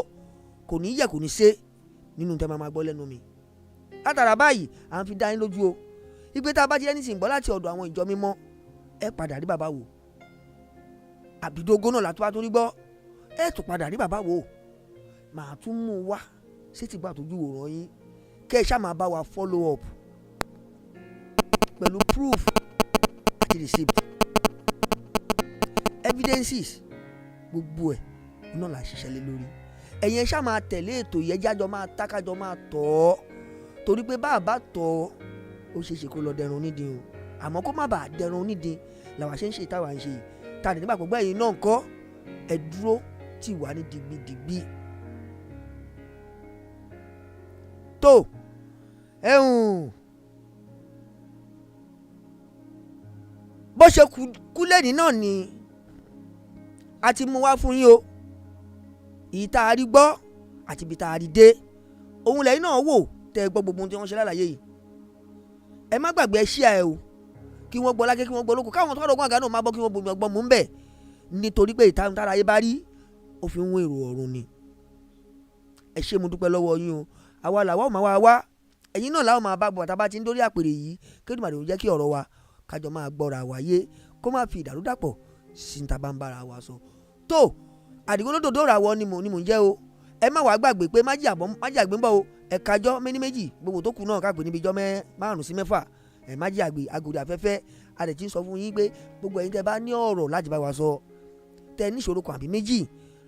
kò ní yẹ kò ní ṣe nínú tẹ́ máa gbọ́ lẹ́nu mi látara báyìí à ń fi dá yín lójú o ìgbé tá a bá ti lẹ́ni sìn gbọ́ láti ọ̀dọ̀ àwọn ìjọ mímọ́ ẹ padà rí bàbá wò àbídógó náà látọ́ bá tó rí gbọ́ ẹ tún padà rí bàbá wò màá tún mú un wá sétí gbà tójú wòrán yín kẹ́ ẹ ṣáà máa bá wa follow up pẹ̀lú proof àti receipt evidences gbogbo ẹ̀ náà là ń ṣiṣẹ́ lé lórí ẹ̀yin ẹ ṣáà máa tẹ̀lé ètò yẹn jájọ máa tákájọ máa tọ̀ ọ́ torí pé bá a bá tọ̀ ọ́ ó ṣeé ṣe kó lọ dẹrun onídìí o àmọ́ kó má bàa dẹrun onídìí làwa ṣe ń ṣe táwa ń ṣe yìí ta ní nígbà gbogbo ẹ̀yin náà ń kọ́ ẹ dúró tì wá ní digbidigbi tó bó ṣe kú lẹ́ni náà ni a ti mú wá fún yín o ìta àrí gbọ́ àti ibi tá a rí dé òun lẹ́yìn náà wò tẹ́ ẹ gbọ́ gbogbo ohun tí wọ́n ṣe lálàyé yìí ẹ má gbàgbé ẹ ṣíà ẹ o kí wọ́n gbọ́ lákè kí wọ́n gbọ́ lóko káwọn tó ọ̀rọ̀ àga náà má bọ́ kí wọ́n bomi ọgbọ́n mú ń bẹ̀ nítorí pé ìta tára ayé bá rí ó fi ń wé èrò ọ̀run ni ẹ ṣé mo dúpẹ́ lọ́wọ́ yín o àwa làwa ò máa wá ẹ̀yin náà làwọn máa bá bọ̀ tàbá ti ń dórí àpèrè yìí kédùmàdé ò jẹ́ kí ọ̀rọ̀ wa kájọ máa gbọ́ra wáyé kó má fi ìdàrúdàpọ̀ sí ta bá ń bára wa sọ tó àdìgún lódòdó ra wọ ni mò ń jẹ́ o ẹ má wàá gbàgbé pé májì àgbé ń bọ̀ o ẹ̀ka jọ́ méjì gbogbo tó kù náà káàpé níbi jọ́ 5 sí 6 ẹ̀ májì àgbé agòdì afẹ́fẹ́ a lè ti ń sọ fún yín pé gbogbo ẹ̀yin tẹ́ bá ní ọ̀rọ̀ láti bá wa sọ tẹ́ níṣòro kan àbí méjì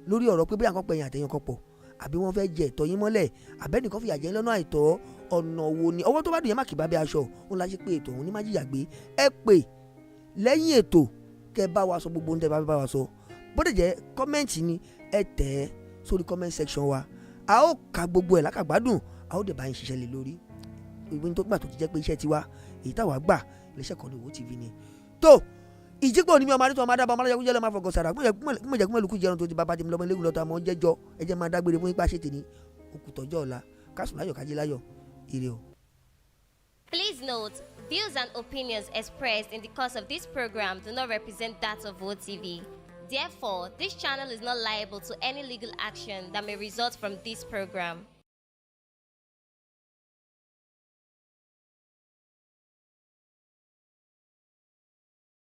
lórí ọ̀rọ̀ pé bí àkọ́pẹ́ yẹn àtẹ̀yìn kan pọ̀ àbí wọ́n fẹ́ jẹ ẹ̀tọ́ yín mọ́lẹ̀ àbẹ́nìkan fìyà jẹ lọ́nà àìtọ́ ọ̀nà wo ni ọwọ́ tó bá dùn yẹn má kì bá bẹ aṣọ òun la ṣe pé ètò òun ní májì àgbé ẹ pè lẹ́yìn ètò kẹ́ bá wa sọ gbogbo ohun tẹ́ bá wa sọ bó dẹ̀ jẹ́ kọ́mẹ́ǹtì ni ẹ tẹ̀ ẹ́ sórí comment section wa a ó ka gbogbo ẹ̀ lákàgbádùn a ó dẹ̀ bá yín ṣiṣẹ́ lé lórí ìwé tó gbà tó ti jẹ́ pé iṣẹ́ tiwa èyí táwa gbà iléeṣẹ́ kan ní Owó TV ni tó ìjígbò ní mi ọmọ adétọ́ ọmọ adábọ̀ ọmọ alájẹkú jẹ́lẹ̀ máa fọkàn sára gbọ́dọ̀ mẹ́lùkù jẹun tó ti bá bàjẹ́ mi lọ́mọ ilé lọ́tọ̀ àmọ́ jẹ́jọ́ ẹjẹ́ máa dágbére fún ipa ṣètì ní òkùtọ́jọ́ ọ̀la kásùn láyọ̀ kájí láyọ̀ ire o.
Please note, views and opinions expressed in the course of this program do not represent that of Owó TV. Therefore, this channel is not liable to any legal action that may result from this program.